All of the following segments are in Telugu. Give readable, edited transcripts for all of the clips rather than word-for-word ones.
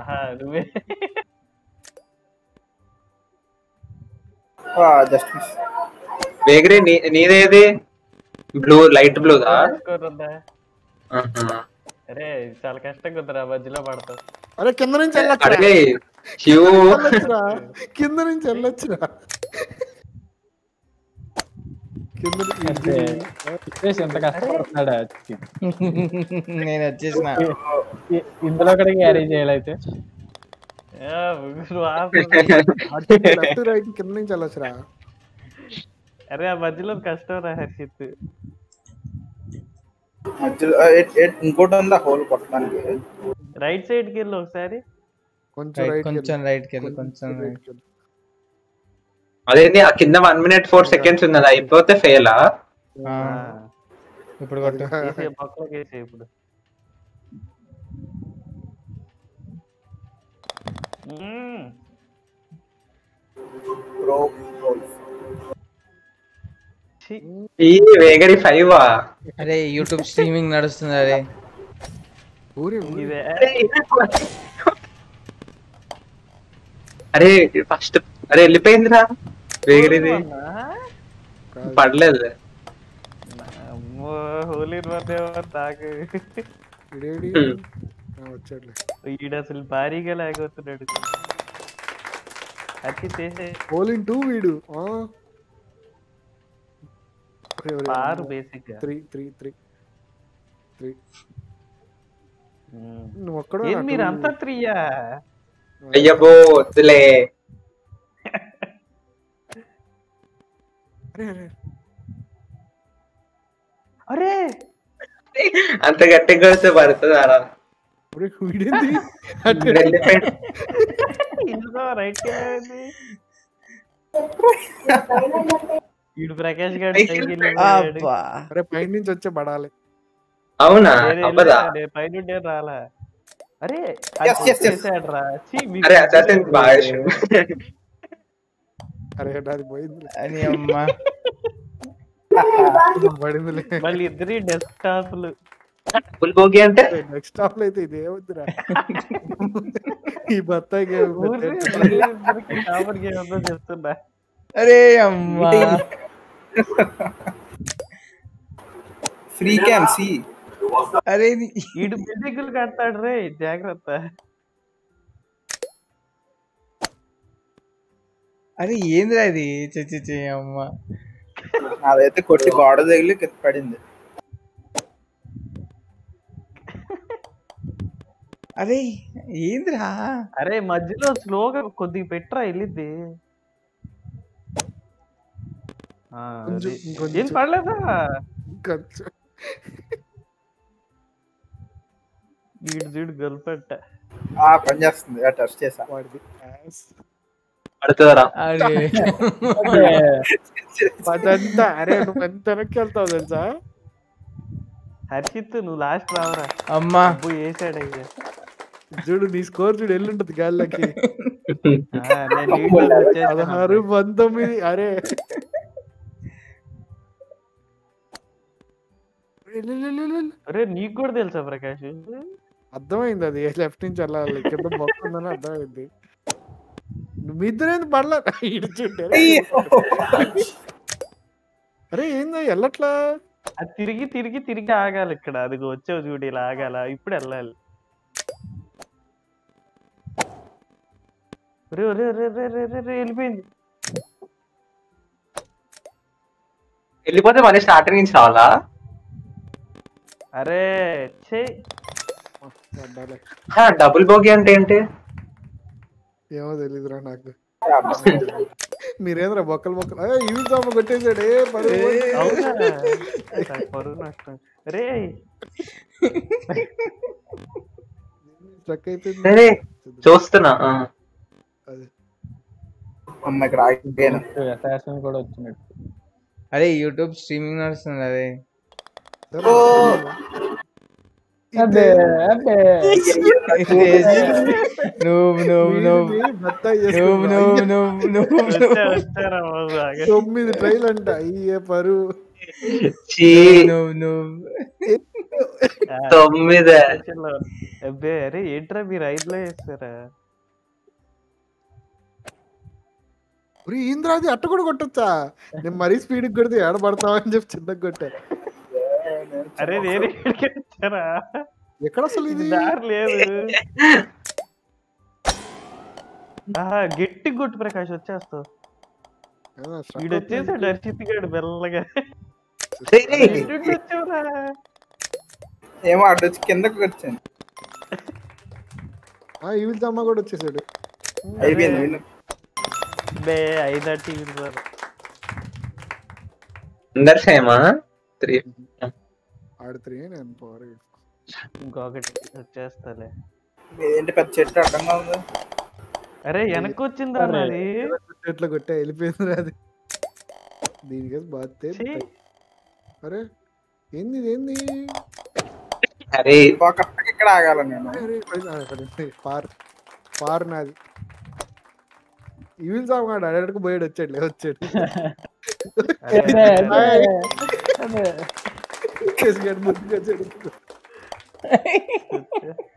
ఆహా నువ్వే జస్ట్ మిస్. వేగరే నీదేది బ్లూ లైట్ బ్లూదా? స్కోర్ ఉందా? అరే చాలా కష్టంగా ఉందిరా మధ్యలో పడతావు. అరే కింద నుంచి వెళ్ళొచ్చురా, అరే క్యూ వెళ్ళొచ్చురా, కింద నుంచి వెళ్ళొచ్చురా. కింద ఎంత కష్టపడుతున్నాడు. నేను వచ్చేసిన ఇందులో కూడా క్యారీ చేయాలైతే. లెఫ్ట్ రైట్ కింద నుంచి వెళ్ళొచ్చురా. అరే ఆ మధ్యలో కష్టం రా హర్షిత్. ఇంకోటి ఉందా హోల్ కొట్టడానికి? రైట్ సైడ్ కి వెళ్ళి ఒకసారి. కొంచెం రైట్ కొంచెం రైట్ కి వెళ్ళి కొంచెం రైట్. అదేంటి ఆ కింద 1 minute 4 seconds ఉన్నది, అయిపోతే ఫెయిలా? ఇప్పుడు కొట్టు. పక్కలోకి వేసే ఇప్పుడు. ఈ వేగరి 5 అరే యూట్యూబ్ స్ట్రీమింగ్ నడుస్తుంది. అరే అరే ఫస్ట్ అరే వెళ్ళిపోయిందిరా వేగరిది, పడలేదు. హోలీ తాకు వచ్చాడు. ఈడు అసలు భారీగా లాగవుతున్నాడు. అది చేసే హోలిన్ 2 వీడు. బేసిక్ 3 నువ్వు ఒక్కడో మీరు అంతా 3యా? అయ్యబో వద్దులే. అరే అంత గట్టిగా కొడితే పడుతుంది అలా. రైట్ వీడు ప్రకాష్ గారు పై నుంచి వచ్చే పడాలి. అవునా? పైనుండే రాలా? అరే చేసాడ్రా. అరే అసలు అరే అది పోయింది అని అమ్మా. పడిందిలే. మళ్ళీ ఇద్దరి డెస్క్టాప్లు. ఫుల్ భోగి అంటే నెక్స్ట్ టాప్ లో అయితే ఇది ఏమవుతురా ఈ బత్తాయి చెప్తున్నా. అరే అమ్మా ఫ్రీ క్యామ్ సి. అరే ఈడు బిల్డింగులు కడతాడు రే, జాగ్రత్త. అరే ఏంద్రా ఇది? చచ్చి అమ్మా అదైతే కొట్టి గోడ తగిలి పడింది. అరే ఏంద్రా? అరే మధ్యలో స్లోగా కొద్దిగా పెట్టరా వెళ్ళిద్ది. ఏం పడలేదా? వీడు గర్ల్ పెట్ట పని చేస్తుంది. టెస్ట్ చేసా పడుతుందరా. అదంతా. అరే నువ్వు ఎంత వెనక్కి వెళ్తావు తెలుసా హర్షిత్? నువ్వు లాస్ట్ రావరా. అమ్మా వేసాడు అయితే చూడు నీ స్కోర్ చూడు ఎల్లుంటది గాల్లోకి. 16, 19. అరే అరే నీకు కూడా తెలుసా ప్రకాష్? అర్థమైంది అది లెఫ్ట్ నుంచి వెళ్ళాలి, కింద మొక్క ఉందని అర్థమైంది. మీ ఇద్దరేంది పడలా ఇడుచుంటే. అరే ఏందా వెళ్ళట్లా? అది తిరిగి తిరిగి తిరిగి ఆగాలి ఇక్కడ. అది వచ్చావు చూడు, ఇలా ఆగాల. ఇప్పుడు వెళ్ళాలి. వెళ్ళిపోయింది. వెళ్ళిపోతే మళ్ళీ స్టార్టింగ్ నుంచి రావాలా? అరే డబుల్ బోగి అంటే ఏంటి? ఏమో తెలీదురా నాకు. మీరేంద్రా బొక్కలు బొక్కలు ఇవి దమ్మ కొట్టేసాడు. పరువు నష్టం. అరే స్ట్రక్ అయిపోయింది. చూస్తున్నా. కూడా వచ్చినట్టు. అరే యూట్యూబ్ స్ట్రీమింగ్ నడుస్తుంది. అదే తొమ్మిది ట్రైల్ అంట. అయ్యే పరువు. 9. అబ్బే అరే ఏంట్రా మీరు 5లో వేస్తారా? ఇంద్రాది అట్ట కూడా కొట్టొచ్చా? నేను మరీ స్పీడ్ కొడితే ఏడబడతావా అని చెప్పి చిన్నగా కొట్టా. అరే నేను వచ్చారా? ఎక్కడ అసలు ఇది? దారి లేదు. గట్టి కొట్టు ప్రకాష్ వచ్చేస్తావు. వీడు వచ్చేసాడు హర్షిత్ గాడు మెల్లగా. వచ్చావురా ఏమో అడ్డొచ్చి కిందకు వచ్చాను. ఈవిల్ అమ్మ కూడా వచ్చేసాడు. అయిపోయింది విను. బే 5 అందరు సేమా 3. ఆడు 3 నేను 4. ఇంకొకటి వచ్చేస్తాలే. ఏంటి పెద్ద చెట్టు అడ్డంగా ఉంది. అరే వెనక్కి వచ్చిందా నాది? ఎట్లా కొట్టా వెళ్ళిపోయింది అది. దీనికి బాతే. అరే ఏంది ఏంది? అరే కరెక్ట్గా ఇక్కడ ఆగాల నేను. పార్ నాది. ఈవిల్ సామాడు అడగడానికి పోయాడు వచ్చాడు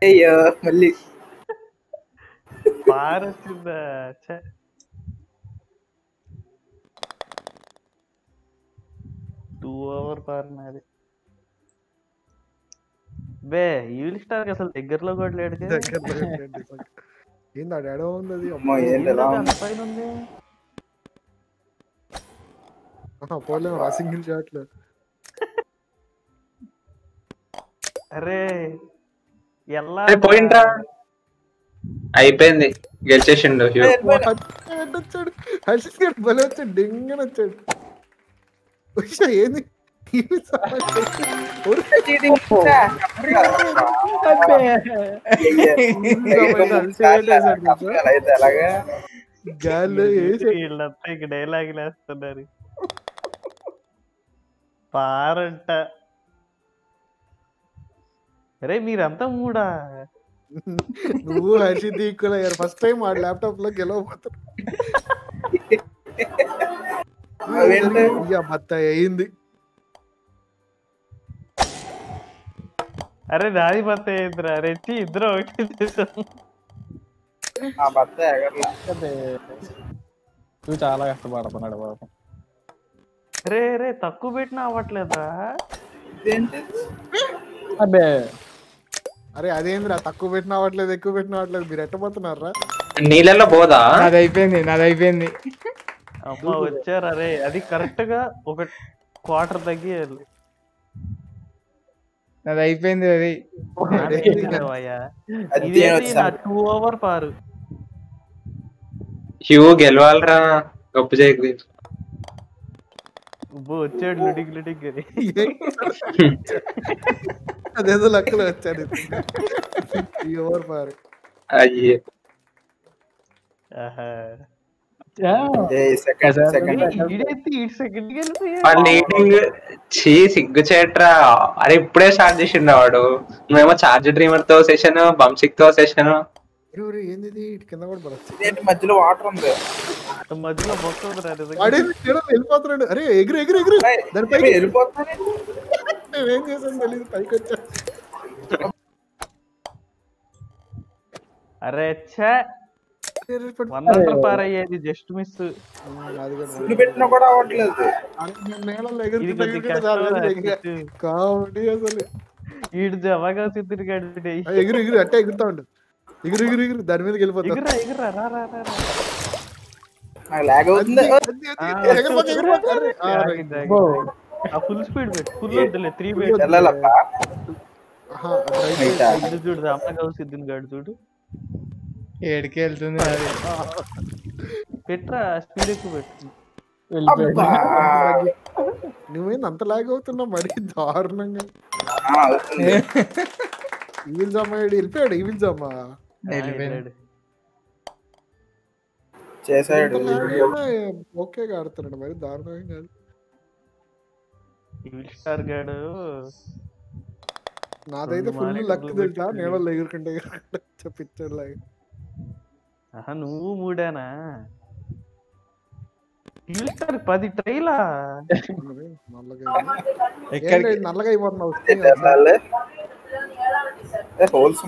అయ్యో మళ్ళీ పార్ వచ్చిందా? 2 ఓవర్ పార్ నాది. బే ఈవిల్ స్టార్ అసలు దగ్గరలో కూడా లేడు. ఏంది ఆడ ఎడవ ఉంది అది? పైన ఉంది. పోలేము సింగిల్ షాట్ లో. అరే ఎలా పోయింట్రా, అయిపోయింది, గెలిచేసిండు. వచ్చాడు హర్షిత్ గారు భలే వచ్చాడు, డింగని వచ్చాడు. ఏంది అలాగా గాల్లో వీళ్ళంతా ఇక డైలాగులు వేస్తున్నారు. పారంట. అరే మీరంతా మూడా? నువ్వు హర్షిత్ ఈక్వల్ అయ్యారు. ఫస్ట్ టైం ఆ ల్యాప్టాప్ లో గెలవబోతారు. అయింది. అరే నాది బత్త అయిందిరా. రెచ్చి ఇద్దరు ఒకటి చేసాం. నువ్వు చాలా కష్టపడుతున్నాడు బాబు. రే రే తక్కువ పెట్టినా అవ్వట్లేదా? అబ్బే అరే అదేంద్రా తక్కువ పెట్టిన అవ్వట్లేదు, ఎక్కువ పెట్టిన అవ్వట్లేదు. మీరు ఎట్టబోతున్నారా? నీళ్ళలో పోదా? నాది అయిపోయింది. అమ్మ వచ్చారు. అరే అది కరెక్ట్ గా ఒక క్వార్టర్ తగ్గియాలి. నాది అయిపోయింది. అది 2 ఓవర్ పారు. హ్యూ గెలవాలరా, గొప్ప చేయకు. వచ్చాడు లుడిక్ అని. అదేదో లెక్కలో వచ్చాడు. ఓవర్ పారు. అయ్యే సిగ్గు చేట్రా. అరే ఇప్పుడే స్టార్ట్ చేసిండు వాడు. నువ్వేమో చార్జ్ డ్రీమర్ తో సెషన్, బంసిక్ తో సెషన్. ఏంది కింద కూడా మధ్యలో వాటర్ ఉంది. మధ్యలో వెళ్ళిపోతున్నాడు. అరే ఎగురు దానిపై వెళ్ళిపోతాను. నేనేం చేశాను తెలియదు, పైకి వచ్చా. అరే 100 పార్ అయ్యేది, జస్ట్ మిస్. పెట్టినా కూడా అవ్వట్లేదు. కామెడీ అసలు. వీడు జవాగా సిద్ధిగాడు. ఎగురు అట్టే ఎగురుతా ఉండు. ఎగురు దాని మీదకి వెళ్ళిపోతా. ఫుల్ స్పీడ్ పెట్టు. ఫుల్ వద్దులే, 3 పెట్టు. చూడు అమ్మగా సిద్ధిని గాడు చూడు. ఏడికి వెళ్తుంది అది. పెట్రా స్పీడ్ ఎక్కువ పెట్టు. నువ్వేంది అంత లాగ్ అవుతున్నావు మరీ దారుణంగా. ఈవిల్ జమ్మ వెళ్ళిపోయాడు. ఈవిల్ జమ్మ చేసాడు. ఓకే ఆడుతున్నాడు, మరి దారుణంగా కాదు. ఈవిల్ స్టార్ గాడు నాదైతే ఫుల్ లక్ తెలుసా, నీళ్ళలో ఎగురుకుంటే చెప్పించాడు లాగా. నువ్వు మూడానా? ఈస్టర్ 10 ట్రైలా నల్లగా అయింది. ఎక్కడికి ఏంటి నల్లగా అయిపోతున్నావు screen అంతా? హోల్స్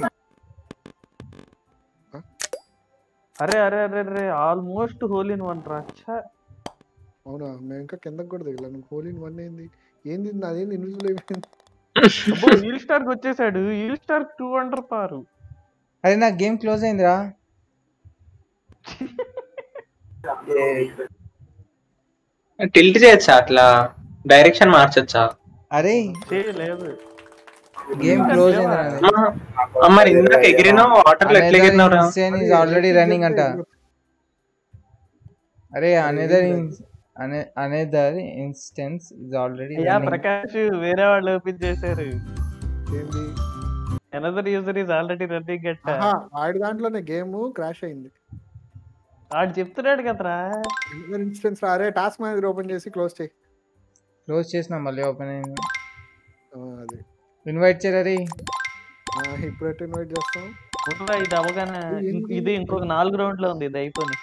అరే అరే అరే అరే ఆల్మోస్ట్ హోల్ ఇన్ వన్ రా అవునా మేము ఇంకా కిందకి కూడా దిగలేను. హోల్ ఇన్ వన్ ఏంది ఏంది అదేంది ఇన్విజిబుల్ అయిపోయింది. ఈల్ స్టార్ కి వచ్చేసాడు. ఈల్ స్టార్ 2 అండర్ పారు. అరే నా గేమ్ క్లోజ్ అయిందిరా. టిల్ట్ చేయొచ్చా అట్లా డైరెక్షన్ మార్చొచ్చా? అరే లేదు గేమ్ క్లోజ్ అయిందిరా నాది. మరి ఇందాక ఎగిరినావు వాటర్ లో ఎట్లా ఎగిరినావురా? ఆల్రెడీ రన్నింగ్ అంట. అరే అనదర్ ఇన్స్టెన్స్ ఇస్ ఆల్రెడీ అయ్యా ప్రకాష్ వేరే వాళ్ళు ఓపెన్ చేశారు. ఏంది another user is already running అట్ట. ఆడి దాంట్లోనే గేమ్ క్రాష్ అయింది. ఆడు చెప్తున్నాడు కదరా. ఇన్స్టెన్స్ అరే టాస్క్ మేనేజర్ ఓపెన్ చేసి క్లోజ్ చేయి. క్లోజ్ చేసిన మళ్ళీ ఓపెన్ అయింది. అది ఇన్వైట్ చేయరే. ఇప్పుడు ఇన్వైట్ చేస్తాం. ఇది అవగానే ఇది ఇంకొక 4 రౌండ్ లో ఉంది. ఇది అయిపోయింది.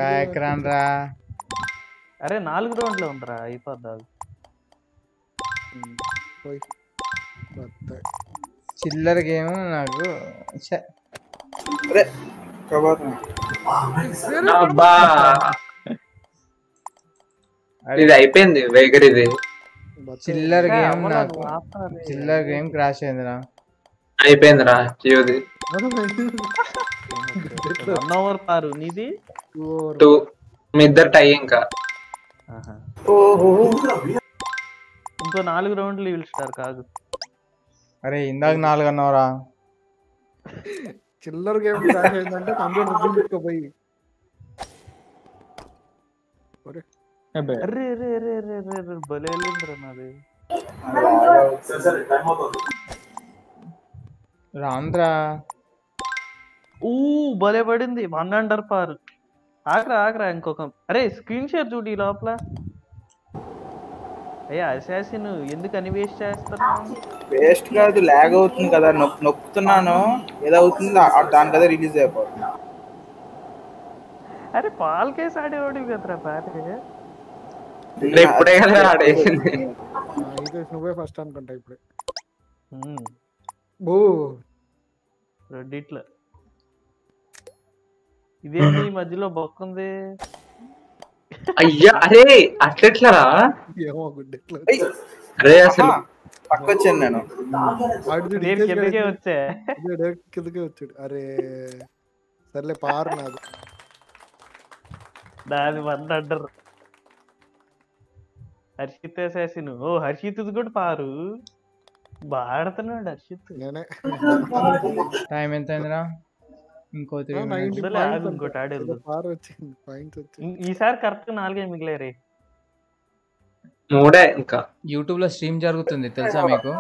బ్యాక్ రన్ రా. అరే 4 రౌండ్ లో ఉందిరా అయిపోద్దా. చిల్లర గేమ్ నాకు అబ్బా ఇది అయిపోయింది వేగర్. ఇది చిల్లర గేమ్ నాకు చిల్లర గేమ్ క్రాష్ అయిందిరా. అయిపోయిందిరా జియోది. 1 అవర్ పారు నీది 2 మీ ఇద్దరు టై ఇంకా. ఇంకో 4 రౌండ్లు పిలుస్తారు కాదు. అరే ఇందాక 4 అన్నావురా. చిల్లర గేమ్ క్రాష్ అయిందంటే కంప్యూటర్ తీసుకోపోయి అరే రే రే రే రే రే భలే వెళ్ళిందిరా నాది. రాంద్రా భలే పడింది 1 అండర్ పార్. ఆగరా ఇంకొక. అరే స్క్రీన్ షేర్ చూడు ఈ లోపల. అయ్యా అసాసిన్ ఎందుకు అని వేస్ట్ చేస్తాను? వేస్ట్ కాదు లాగ్ అవుతుంది కదా. నొక్కుతున్నాను ఏదో అవుతుంది దాని కదా రిలీజ్ అయిపోతుంది. అరే పాల్ కేసు ఆడేవాడు కదరా బ్యాట్. ఇప్పుడే కదా ఆడేసింది. నువ్వే ఫస్ట్ అనుకుంటా ఇప్పుడే. రెడ్డిట్లో ఇదేంటి ఈ మధ్యలో బొక్కుంది. అయ్యా అరే అట్లెట్లరా? ఏమో గుడ్డెట్లో అరే అసలు పక్కొచ్చాను నేను. కిందకే వచ్చా. కిందకే వచ్చాడు. అరే సర్లే పారు నాది. దాని 1 అండర్. హర్షిత్ అసాసిన్. హర్షిత్ కూడా పారు. బాగా ఆడుతున్నాడు హర్షిత్. నేనే టైం ఎంత అయిందిరా? ఇంకో 3 ఇంకోటి ఆడేది. పారు వచ్చింది పాయింట్స్ వచ్చింది. ఈసారి కరెక్ట్ 4 మిగిలేరే. 3 ఇంకా. యూట్యూబ్ లో స్ట్రీమ్ జరుగుతుంది తెలుసా మీకు?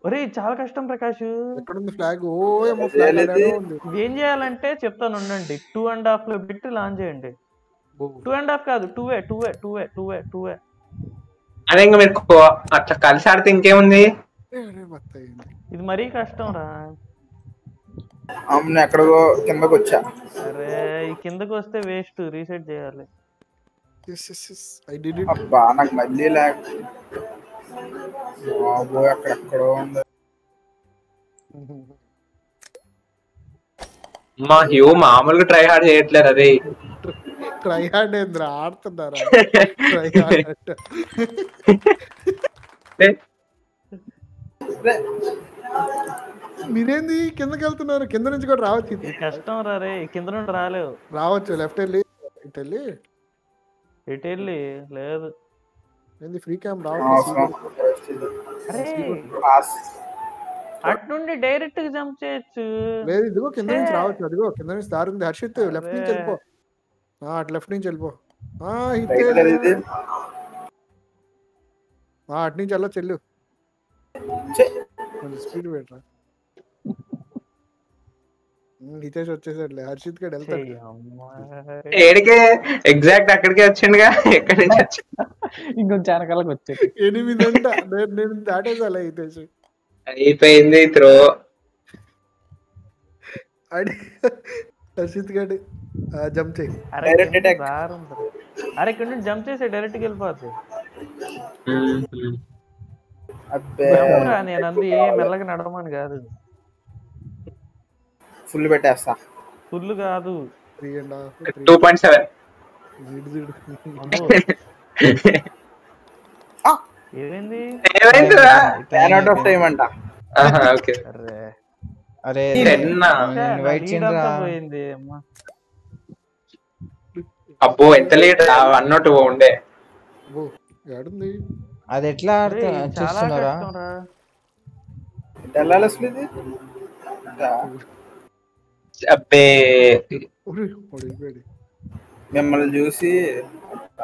ఒరే చాలా కష్టం ప్రకాష్. ఎక్కడుంది ఫ్లాగ్? ఏమో ఫ్లాగ్ ఉంది. ఏం చేయాలంటే చెప్తాను ఉండండి. 2.5 లో బిట్ లాంచ్ చేయండి. 2.5 కాదు 2 అదే ఇంకా మీరు అట్లా కలిసి ఆడితే ఇంకేముంది. ఇది మరీ కష్టం రా. ఎక్కడికో కిందకు వచ్చా. అరే ఈ కిందకు వస్తే వేస్ట్. రీసెట్ చేయాలి. అబ్బా నాకు మళ్ళీ లాగ్. అక్కడెక్కడో ఉంది. మా హ్యూ మామూలుగా ట్రై హార్డ్ చేయట్లేదు. అదే ట్రై హార్డ్ ఏంద్రా ఆడుతున్నారా? ట్రై హార్డ్ మీరేంది కిందకి వెళ్తున్నారు? కింద నుంచి కూడా రావచ్చు. కష్టం రా రే. కింద నుండి రాలేవు. రావచ్చు లెఫ్ట్ వెళ్ళి ఇటు వెళ్ళి ఇటు వెళ్ళి లేదు. ఏంది ఫ్రీ క్యామ్ రావచ్చు. అటు నుండి డైరెక్ట్ గా జంప్ చేయొచ్చు. లేదు ఇదిగో కింద నుంచి రావచ్చు. అదిగో కింద నుంచి దారి ఉంది. హర్షిత్ లెఫ్ట్ నుంచి వెళ్ళిపో. అటు లెఫ్ట్ నుంచి వెళ్ళిపో. అటు నుంచి వెళ్ళొచ్చు. వెళ్ళు కొంచెం స్పీడ్ పెట్టరా. హితేష్ వచ్చేసాడులే. హర్షిత్ గడ్ వెళ్తాడు. ఏడికే ఎగ్జాక్ట్ అక్కడికే వచ్చిండుగా. ఎక్కడి నుంచి వచ్చి ఇంకొంచెం వెనకాలకు వచ్చాడు. 8 అంట. నేను దాటేసాలే హితేష్. అయిపోయింది త్రో. హర్షిత్ గాడు జంప్ చేయి. అరే Direct కింద attack. దారి ఉంటుంది. అరే ఇక్కడ నుంచి జంప్ చేసి డైరెక్ట్ గా వెళ్ళిపోద్ది. అబ్బే జంప్ రా, నేను అంది మెల్లగా నడవమని కాదు, ఫుల్ పెట్టేస్తా. ఫుల్ కాదు. 3.5 2.7. వీడు అమ్మో, ఏమైంది? ఏమైందిరా? ran out of time అంట. ఓకే. అరే అరే 10 నా ఇన్వైట్ lead చేయండిరా. అంతా పోయింది అమ్మా. అబ్బో ఎంత లేట్ 1 or 2 ఉండే. ఏడుంది. అది ఎట్లా అరే, చాలా చూస్తున్నారా? కష్టం రా. వెళ్ళాలి అసలు ఇది. అబ్బే ఒరే, వాడు వెళ్ళిపోయాడు. మిమ్మల్ని చూసి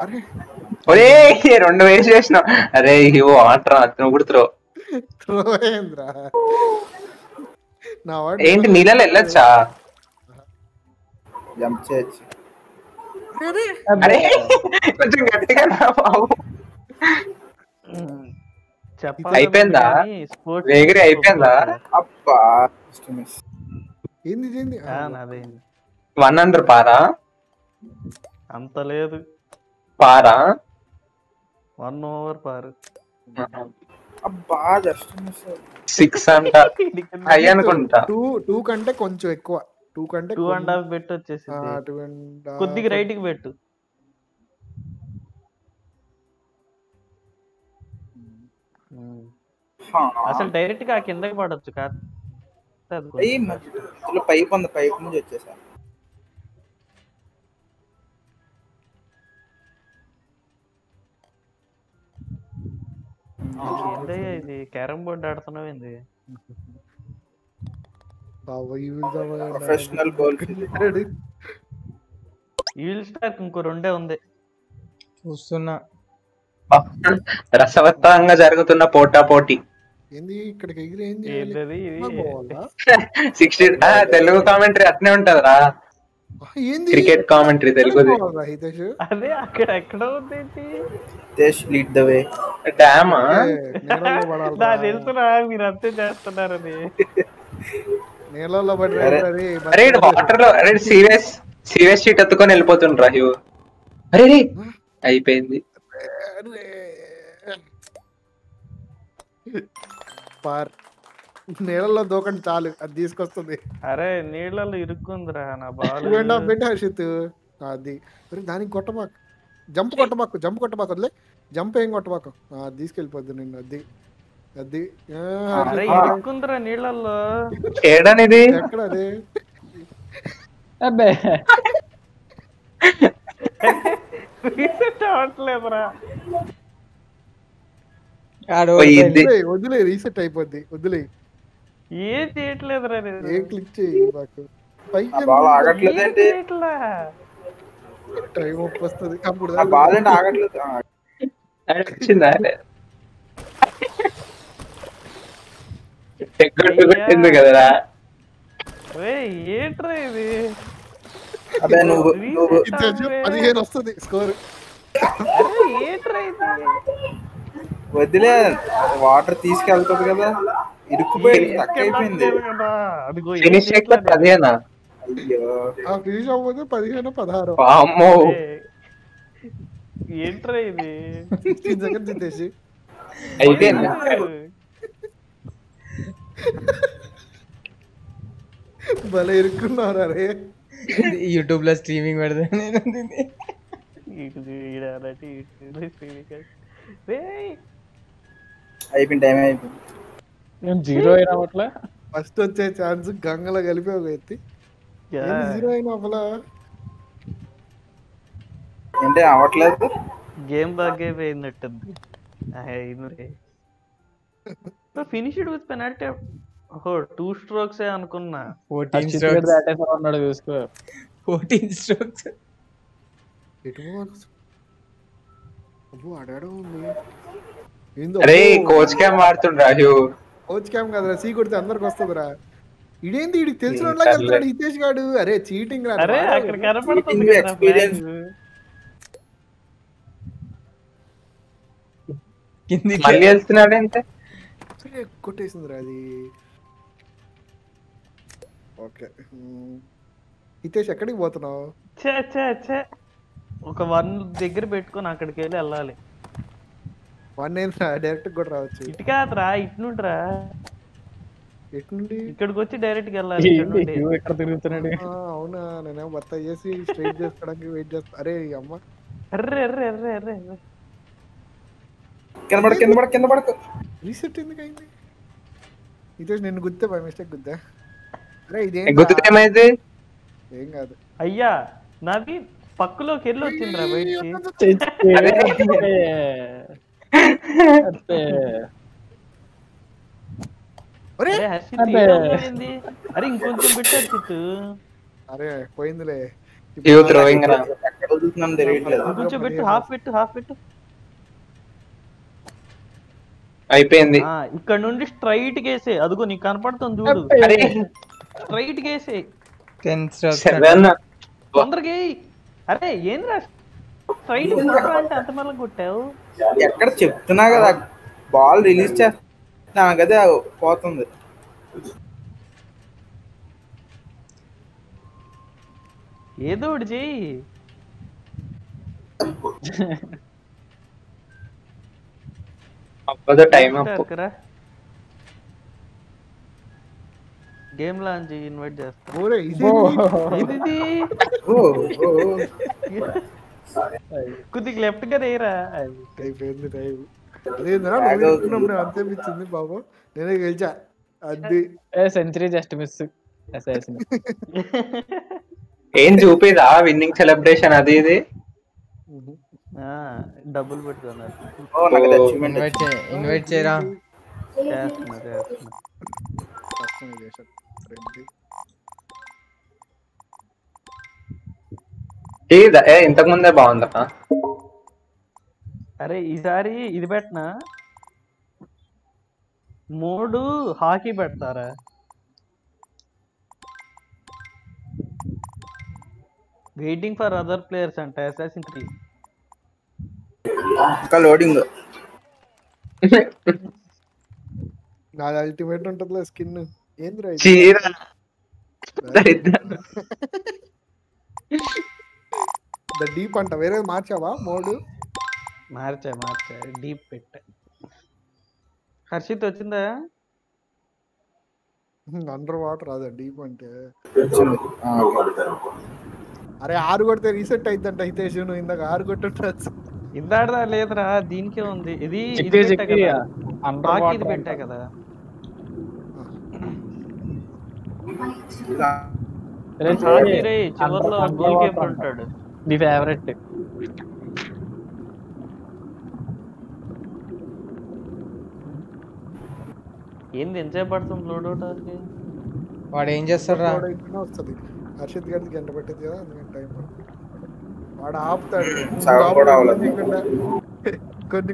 అరే ఒరే 2 వేసి చేసినావు. అరే ఇవో ఆటరా నువ్వు కుడుతురో. త్రో అయిందిరా. నా వాడు ఏంటి నీళ్ళలో వెళ్ళొచ్చా? జంప్ చేయొచ్చు. అరే కొంచెం గట్టిగా రా బాబు. చెప్పాలి అయిపోయిందా? కానీ sports వేగిరి అయిపోయిందా? అబ్బా మిస్. ఏంది ఏంది నాదేంది 1 under పారా? అంత లేదు, పారా? 1 over పారు. అబ్బా జస్ట్ మిస్. 6 అంట. హై అనుకుంటా. 2 కంటే కొంచెం ఎక్కువ. 2 కంటే 2.5 పెట్టి వచ్చేసి కొద్దిగా రైట్ కి పెట్టు. అసలు డైరెక్ట్ గా కిందకి పడొచ్చు కాదు. ఇందులో పైప్ ఉంది, పైప్ నుంచి వచ్చేసా. ఏందయ్యా ఇది, క్యారమ్ బోర్డ్ ఆడుతున్నావు ఏంది? Professional goal. ఈవిల్ స్టార్ ఇంకో 2 ఉంది. చూస్తున్నా. రసవత్తంగా జరుగుతున్న పోటా పోటీ. ఏంది ఇక్కడికి ఎగిరి ఏం ఏంటది ఇది? 60 తెలుగు కామెంటరీ అట్నే ఉంటదిరా. ఏంది క్రికెట్ కామెంటరీ తెలుగుది. హితేష్ అదే అక్కడ ఎక్కడ ఉంది దేశ్ లీడ్ ద వే. డ్యామ్ నీళ్ళలో పడాలి. నాకు తెలుసురా మీరు అంతే చేస్తున్నారని. నీళ్ళలో పడి అరే వాటర్ లో అరే సీరియస్ షీట్ ఎత్తుకొని వెళ్ళిపోతుండ్రా హ్యూ. అరే రే అయిపోయింది. పార్ నీళ్ళలో దూకండి చాలు, అది తీసుకొస్తుంది. అరే నీళ్ళలో ఇరుక్కుందిరా నా బాల్. 2.5 పెట్టి హర్షిత్ అది. దానికి కొట్టమాకు, జంప్ కొట్టమాకు వదిలే. జంప్ ఏం కొట్టమాకు, తీసుకెళ్ళిపోద్ది నిన్ను. అది అది అరే ఇరుక్కుందిరా నీళ్ళల్లో. ఏడనిది ఎక్కడ అది? అబ్బే రీసెట్ అవ్వట్లేదురా. వదిలే రీసెట్ అయిపోద్ది, వదిలే. ఏం చేయట్లేదురా నేను. ఏ క్లిక్ చేయి మాకు పైకి బాల్ ఆగట్లేదండి. టైం వస్తుంది అప్పుడు ఆ బాల్ అంటే ఆగట్లేదు. వచ్చిందా కొట్టింది కదరా. ఏంట్రా ఇది? అదే నువ్వు 15 వస్తుంది స్కోర్. ఏంట్రా ఇది? వదిలే, వాటర్ తీసుకెళ్తుంది కదా, ఇరుక్కుపోయింది, తక్కువ అయిపోయింది. ఫినిష్ అయితే 15. అయ్యో ఫినిష్ అవ్వదు. 15 16 అమ్మో ఏంట్రా ఇది? 16 సెకండ్స్ తిట్టేసి అయిపోయింది. భలే ఇరుక్కున్నారు. అరే యూట్యూబ్ లో స్ట్రీమింగ్ పెడతా నేను. అయిపోయింది, టైం అయిపోయింది. నేను 0 అయినా అట్లా. ఫస్ట్ వచ్చే ఛాన్స్ గంగలో కలిపి ఒక ఎత్తి 0 అయిన ఒకలా ఏంటి అవ్వట్లేదు. గేమ్ బాగా పోయిందట్టుంది. Finished with penalty. ఓహో 2 strokes అనుకున్నా. 14 strokes దాటేసా ఉన్నాడు చూసుకో. 14 strokes. అబ్బో ఆడాడు ఉంది. అరే కోచ్ క్యామ్ వాడుతుండ్రా హ్యూ. కోచ్ క్యామ్ కదరా, సీ కొడితే అందరికి వస్తుందిరా. ఇదేంటి వీడికి తెలిసిన వాళ్ళకి వెళ్తాడు హితేష్ గాడు. అరే చీటింగ్ రా. అరే అక్కడ కనపడుతుంది ఎక్స్పీరియన్స్. మళ్ళీ వెళ్తున్నాడంటే కొట్టేసిందిరా అది. ఓకే హితేష్ ఎక్కడికి పోతున్నావు? ఛే ఛే ఛే ఒక 1 దగ్గర పెట్టుకొని అక్కడికి వెళ్ళాలి. 1 ఏంట్రా డైరెక్ట్ కూడా రావచ్చు. ఇటు కాదురా, ఇటు నుండిరా. ఎటు నుండి? ఇక్కడికి వచ్చి డైరెక్ట్ గా వెళ్ళాలి. ఇక్కడ నుండి. ఎక్కడ తిరుగుతున్నాడు? అవునా, నేనేమో భర్త చేసి స్ట్రైట్ చేసుకోవడానికి వెయిట్ చేస్తా. అరే అమ్మ అర్రే అర్రే అర్రే అర్రే. కింద పడకు. రీసెట్ ఎందుకు అయింది? హితేష్ నిన్ను గుద్దే బై మిస్టేక్ గుద్దా. అరే ఇదేం ఏమైంది? ఏం కాదు. అయ్యా నాది పక్కలోకి వెళ్ళి వచ్చిందిరా బయటికి. అరే అరే హర్షిత్ ఏమైంది? అరే ఇంకొంచెం పెట్టారు చిత్తు. అరే పోయిందిలే. ఎక్కడ వదులుతున్నాను తెలియట్లేదు. ఇంకొంచెం పెట్టు, హాఫ్ పెట్టు. అయిపోయింది. ఇక్కడ నుండి స్ట్రైట్ గేసే. అదిగో నీకు కనపడుతుంది చూడు. స్ట్రైట్ గేసే. తొందరగా. అరే ఏంద్రా స్ట్రైట్ అంటే అంత మళ్ళీ కొట్టావు? ఎక్కడ చెప్తున్నా కదా, బాల్ రిలీజ్ చేస్తున్నా కదా పోతుంది. ఏదో ఒకటి చెయ్యి. టైం గేమ్ లాంచ్ ఇన్వైట్ చేస్తా. కొద్దిగా లెఫ్ట్ గా రేరా. అయిపోయింది టైం. అంతేపించింది బాబు, నేనే గెలిచా. అది సెంచరీ జస్ట్ మిస్. ఏం చూపిదా విన్నింగ్ సెలబ్రేషన్ అది ఇది? డబ్బులు పెట్టుకున్నారు. ఇన్వైట్ చేయరా. ఇంతకు ముందే బాగుందా? అరే ఈసారి ఇది పెట్టనా, మోడు హాకీ పెడతారా? వెయిటింగ్ ఫర్ అదర్ ప్లేయర్స్ అంట. అసాసిన్ 3 ఇంకా లోడింగ్. నాది అల్టిమేట్ ఉంటుందిలే స్కిన్. ఏంద్రా ద డీప్ అంట. వేరే మార్చావా మోడ్? మార్చా డీప్ పెట్టా. హర్షిత్ వచ్చిందా? అండర్ వాటర్ అదా డీప్ అంటే? అరే 6 కొడితే రీసెట్ అయిద్దంట హితేష్. నువ్వు ఇందాక 6 కొట్టుండొచ్చు. ఇందాడదా లేదురా, దీనికే ఉంది. ఇది పెట్టా కదా. చివర్లో గోల్ కీపర్ ఉంటాడు. నీ ఫేవరెట్. ఏంది ఎంతసేపు పడుతుంది లోడ్ అవడానికి? వాడు ఏం చేస్తారా? వస్తుంది హర్షిత్ గారికి గంట పెట్టేది కదా, అందుకని టైం వాడు ఆపుతాడు.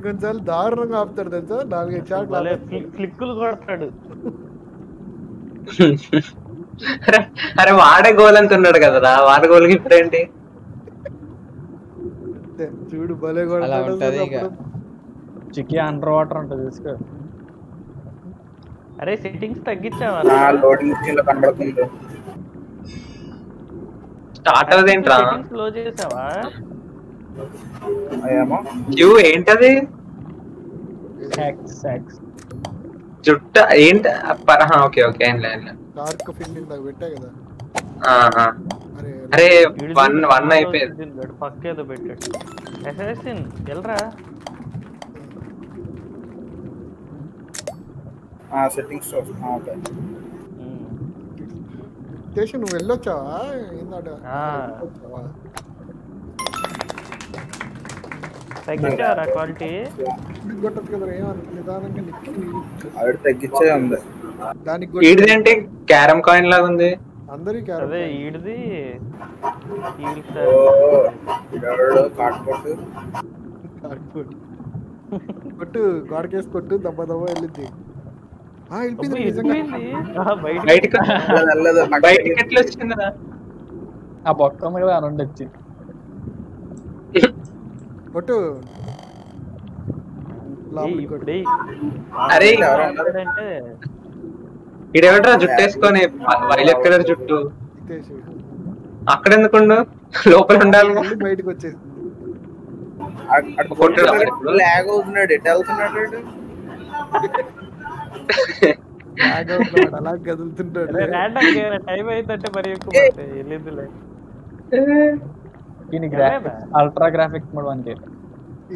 కొన్నిసార్లు దారుణంగా ఆపుతాడు తెలుసా. 4-5 షాట్లు క్లిక్కులు కొడతాడు. అరే వాడే గోల్ అంటున్నాడు కదరా, వాడే గోల్కి ఇప్పుడేంటి? చూడు భలే కొడతాడు. చిక్కి అండర్ వాటర్ అంట చూసుకో. అరే సెట్టింగ్స్ తగ్గించావా? స్టార్ట్ అదేంట్రా? స్లో చేసావా? ఏంటది? జుట్ట ఏంటి? Okay okay. డార్క్ ఫిల్లింగ్ దాకా పెట్టా కదా. అరే 1 అయిపోయింది. పక్కేదో పెట్టాడు. అసాసిన్ ఎల్రా. Settings okay. స్టేషన్ నువ్వు వెళ్ళొచ్చావా? తగ్గించారా క్వాలిటీ? కొట్టదు కదా ఏమన్నా నిదానంగా తగ్గించే ఉంది. దానికి క్యారమ్ కాయిన్ లాగా ఉంది. అందరికి అదే ఈడిది. కొట్టు గోడకేసి కొట్టు, దెబ్బ వెళ్ళింది. ఆ బొక్క మీద అనండి వచ్చింది. కొట్టు. అరే ఇడెవడ్రా జుట్టు వేసుకొని వైలెట్ కలర్ జుట్టు? అక్కడ ఎందుకుండు లోపల ఉండాలి మళ్ళీ బయటకు వచ్చేసింది. లాగ్ అవుతున్నాడు, ఎటు వెళ్తున్నాడు వాడు? అలా కదులుతుంటాడు. టైం అయిందంటే మరి ఎక్కువ పడతాయి. వెళ్ళిందిలే. అల్ట్రా గ్రాఫిక్స్ మోడ్ వానికి.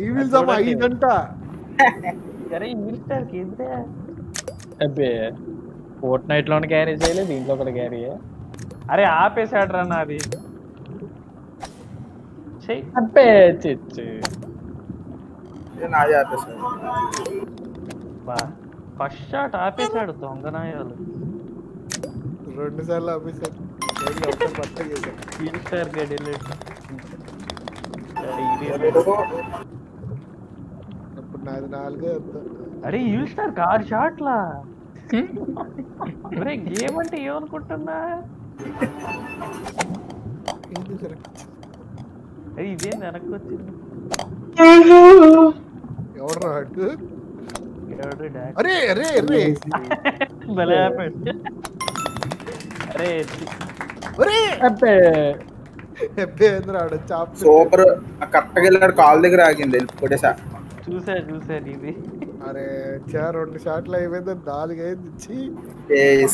ఈవిల్ జమ 5 గంట. అరే ఈవిల్ స్టార్ కేంద్రే అబ్బే ఫోర్ట్ నైట్ లోనే క్యారీ చేయలేదు, దీంట్లో కూడా క్యారీ. అరే ఆపేసాడు రా నాది. అబ్బే చిచ్చు నాది ఆపేసాడు. First shot ఆపేసాడు దొంగనాయాలు. 2 సార్లు ఆపేసాడు. ఈవిల్ స్టార్ గడిలే ఇప్పుడు నాది 4. అరే ఈవిల్ స్టార్ 6 షాట్లా. అరే గేమ్ అంటే ఏమనుకుంటున్నా? అరే ఇదేం వెనక్కి వచ్చింది. ఎవరు రాడు? అరే అరే అరే భలే ఆపాడు. అరే అరే అబ్బే అబ్బే రాడు. చాప్ సూపర్. కరెక్ట్గా వెళ్ళాడు, కాల్ దగ్గర ఆగింది, వెళ్ళిపోటేసా. చూసా ఇది. అరే 2 షాట్లు అయిపోయింది, 4 అయింది.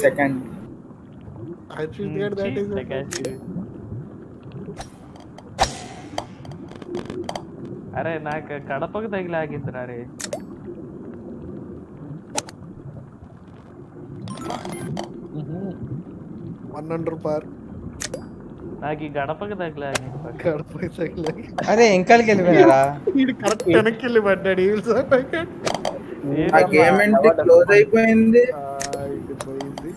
సెకండ్ అరే నాకు కడపకు తగిలాగిందిరా. అరే 100 పార్. నాకు ఈ గడపకు తగిలాగింది. గడపకి తగిలాగి. అరే ఇంకలికి వెళ్ళిపోయారా? కరెక్ట్ వెనక్కి వెళ్ళి పడ్డాడు. ఆ గేమ్ ఏంటి క్లోజ్ అయిపోయింది. పోయింది.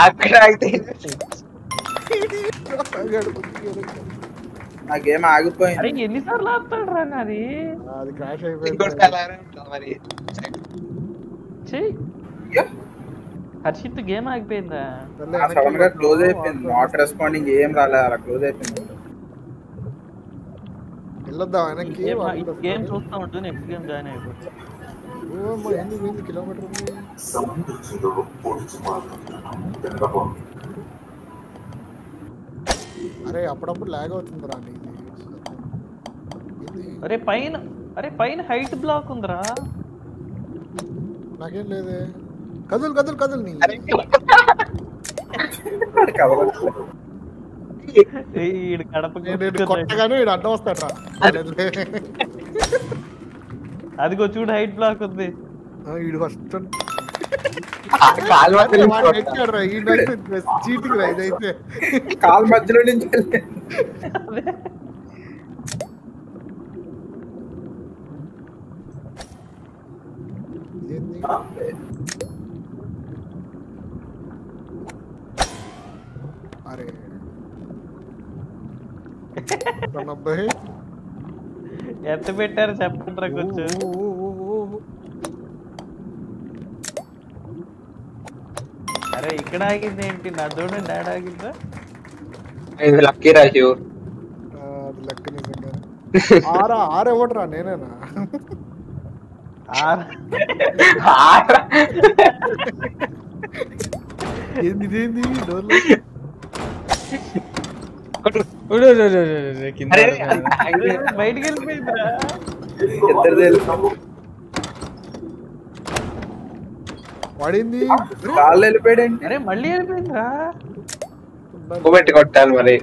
అక్కడ అయితే ఆ గేమ్ ఆగిపోయింది. అరే ఎన్నిసార్లు ఆపుతాడు రా నాది. అది క్రాష్ అయిపోయింది. హర్షిత్ గేమ్ ఆగిపోయిందా? సడన్ గా క్లోజ్ అయిపోయింది. నాట్ రెస్పాండింగ్, ఏం రాలే, అలా క్లోజ్ అయిపోయింది. వెళ్ళొద్దాం వెనక్కి. గేమ్ చూస్తా ఉంటూ నెక్స్ట్ గేమ్ జాయిన్ అయిపోతుంది. ఎన్ని కిలోమీటర్ ఉంది? అరే అప్పుడప్పుడు లాగ్ అవుతుంది రా నీది. అరే పైన హైట్ బ్లాక్ ఉందిరా. నాకేం లేదే. కదులు నీ. కొట్టగానే వీడు అడ్డం వస్తాడు రా. అదిగో చూడు హైట్ బ్లాక్ ఉంది. వీడు ఫస్ట్ చీటింగ్ రా ఇదైతే. కాల్ మధ్యలో నుంచి అరే 90 ఎంత పెట్టారు చెప్పండి కొంచెం. అరే ఇక్కడ ఆగింది ఏంటి? నా చూడండి డాడ్ ఆగిందా? లక్కీ రాజు. అది లక్ నిజంగా. ఆరు ఎవడరా? నేనేనా? ఏంది డోర్లో బయటికి వెళ్ళిపోయిందిరా. పడింది. కాళ్ళు వెళ్ళిపోయాడండి. అరే మళ్ళీ వెళ్ళిపోయిందిరా. పెట్టి కొట్టాలి మరి.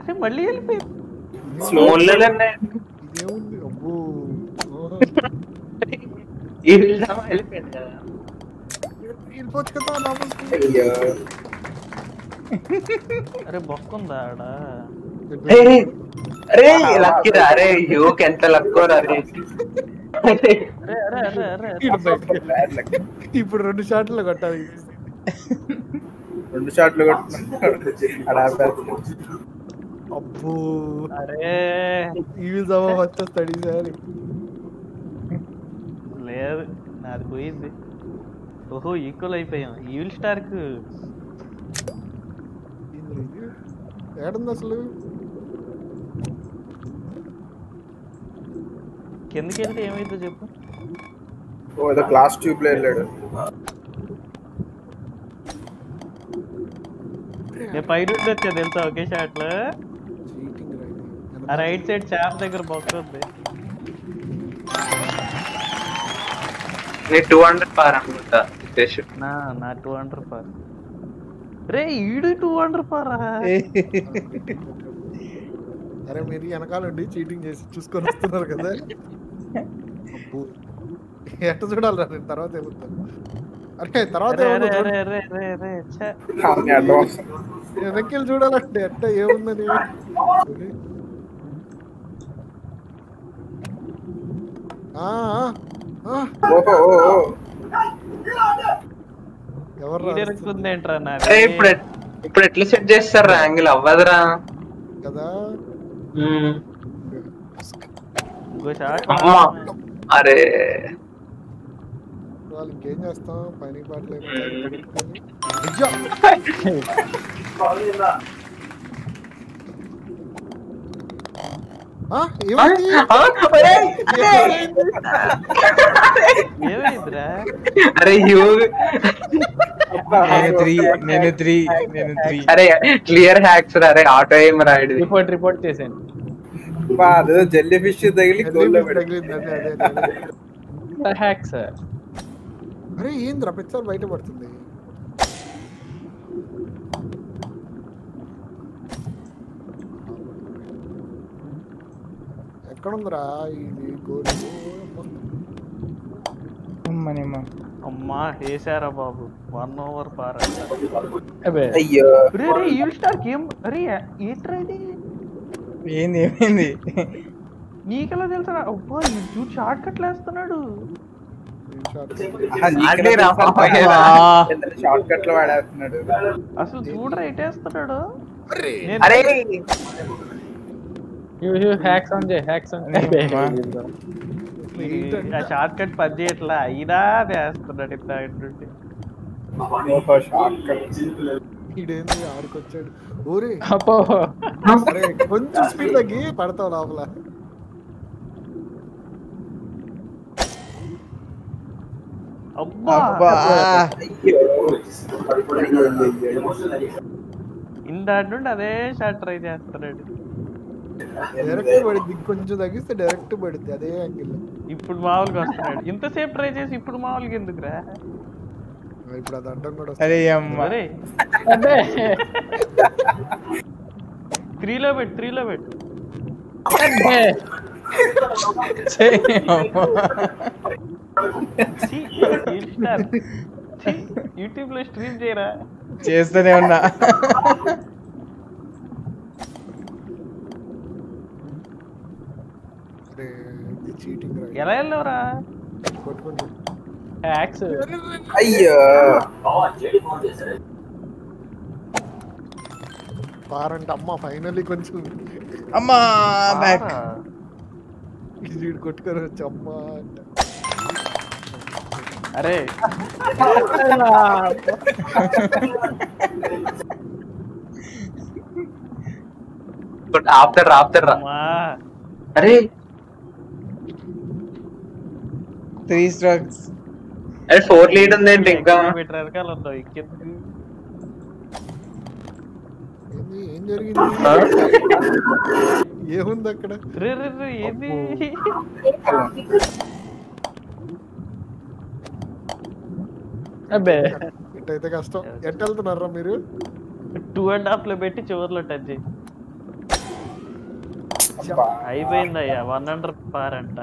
అరే మళ్ళీ వెళ్ళిపోయింది. ఇదేముంది? అబ్బో వెళ్ళిపోయింది కదా. వెళ్ళిపోవచ్చు కదా లోపలికి. అరే బొక్కుందా ఆడ? అరే లక్కీ రా. అరే యోకి ఎంత లక్కోరా. ఇప్పుడు 2 షాట్లు కొట్టాలి. 2 షాట్లు కొట్టినాడు. అబ్బో అరే ఈవిల్ జమ వచ్చేస్తాడు ఈసారి. లేదు నాది పోయింది. ఓహో ఈక్వల్ అయిపోయాం. ఈవిల్ స్టార్ కు ఏడుంది అసలు? కిందకి వెళ్తే ఏమైందో చెప్పు. ఓ ఏదో క్లాస్ ట్యూబ్ లో వెళ్ళాడు. పై నుండి వచ్చా తెలుసా ఒకే షాట్ లో. చీటింగ్ ఆ రైట్ సైడ్ చాప్ దగ్గర బాక్స్ ఉంది. నీ 200 పార్ అనుకుంటా రితేష్. నా 200 పార్. రే ఈడు 200 పారా. అరే మీరు వెనకాలండి చీటింగ్ చేసి చూసుకొని వస్తున్నారు కదా. అబ్బో. ఎట్ట చూడాలి రా నేను తర్వాత ఏమవుతాను. అరే తర్వాత వెనక్కి చూడాలంటే ఎట్ట ఏముందని. ఏంట్రా ఇప్పుడు ఎట్లా సెట్ చేస్తారు యాంగిల్ అవ్వదురా కదా. అరే వాళ్ళు ఇంకేం చేస్తాం పని పాటలు. అరే అరే క్లియర్ హ్యాక్స్ అరే ఆటో ఏం రాయడు. రిపోర్ట్ చేసాను. జెల్లీ ఫిష్ తగిలి హ్యాక్స్. అరే ఏంద్రా ప్రతిసారి బయట పడుతుంది. ఎక్కడుందిరా ఇది గోల్. అమ్మా వేసారా బాబు 1 ఓవర్ పార్. అయ్యో అరే ఏంట్రా ఇది. ఏంది ఏమైంది నీకెలా తెలుసా. అబ్బా చూడు షార్ట్ కట్ వేస్తున్నాడు. షార్ట్ కట్ లో వాడేస్తున్నాడు అసలు చూడరా ఎట్టేస్తున్నాడు. షార్ట్ కట్ పని చేయట్లా అయినా వేస్తున్నాడు. ఇదేంటి ఆడుకొచ్చాడు. ఊరి కొంచెం స్పీడ్ తగ్గి పడతావు లోపల. ఇందాటి నుండి అదే షాట్ ట్రై చేస్తున్నాడు. డైరెక్ట్ పడింది. కొంచెం తగ్గిస్తే డైరెక్ట్ పడింది అదే యాంగిల్. ఇప్పుడు మామూలుగా వస్తున్నాడు. ఇంతసేపు ట్రై చేసి ఇప్పుడు మామూలుగా ఎందుకురా. ఇప్పుడు అది అడ్డం కూడా. అరే 3లో పెట్టు. యూట్యూబ్ లో స్ట్రీమ్ చేయరా. చేస్తూనే ఉన్నా. ఎలా వెళ్ళవరా. అయ్యో పారంటే అమ్మ ఫైనల్లీ కొంచెం అమ్మా బ్యాక్ కొట్టుకొని వచ్చి అమ్మ అంటే. అరే ఆపుతారు అరే 3 strokes. అరే 4 లీడ్ ఉందేంటి ఇంకా. వెనకాల ఉందో ఎక్కేందుకు. ఏం జరిగింది. ఏముంది అక్కడ. ఏంది అబ్బే ఎట్టయితే కష్టం. ఎట్ట వెళ్తున్నారా మీరు. 2.5 లో పెట్టి చివర్లో టచ్ చేయి. అయిపోయిందయ్యా 100 పార్ అంట.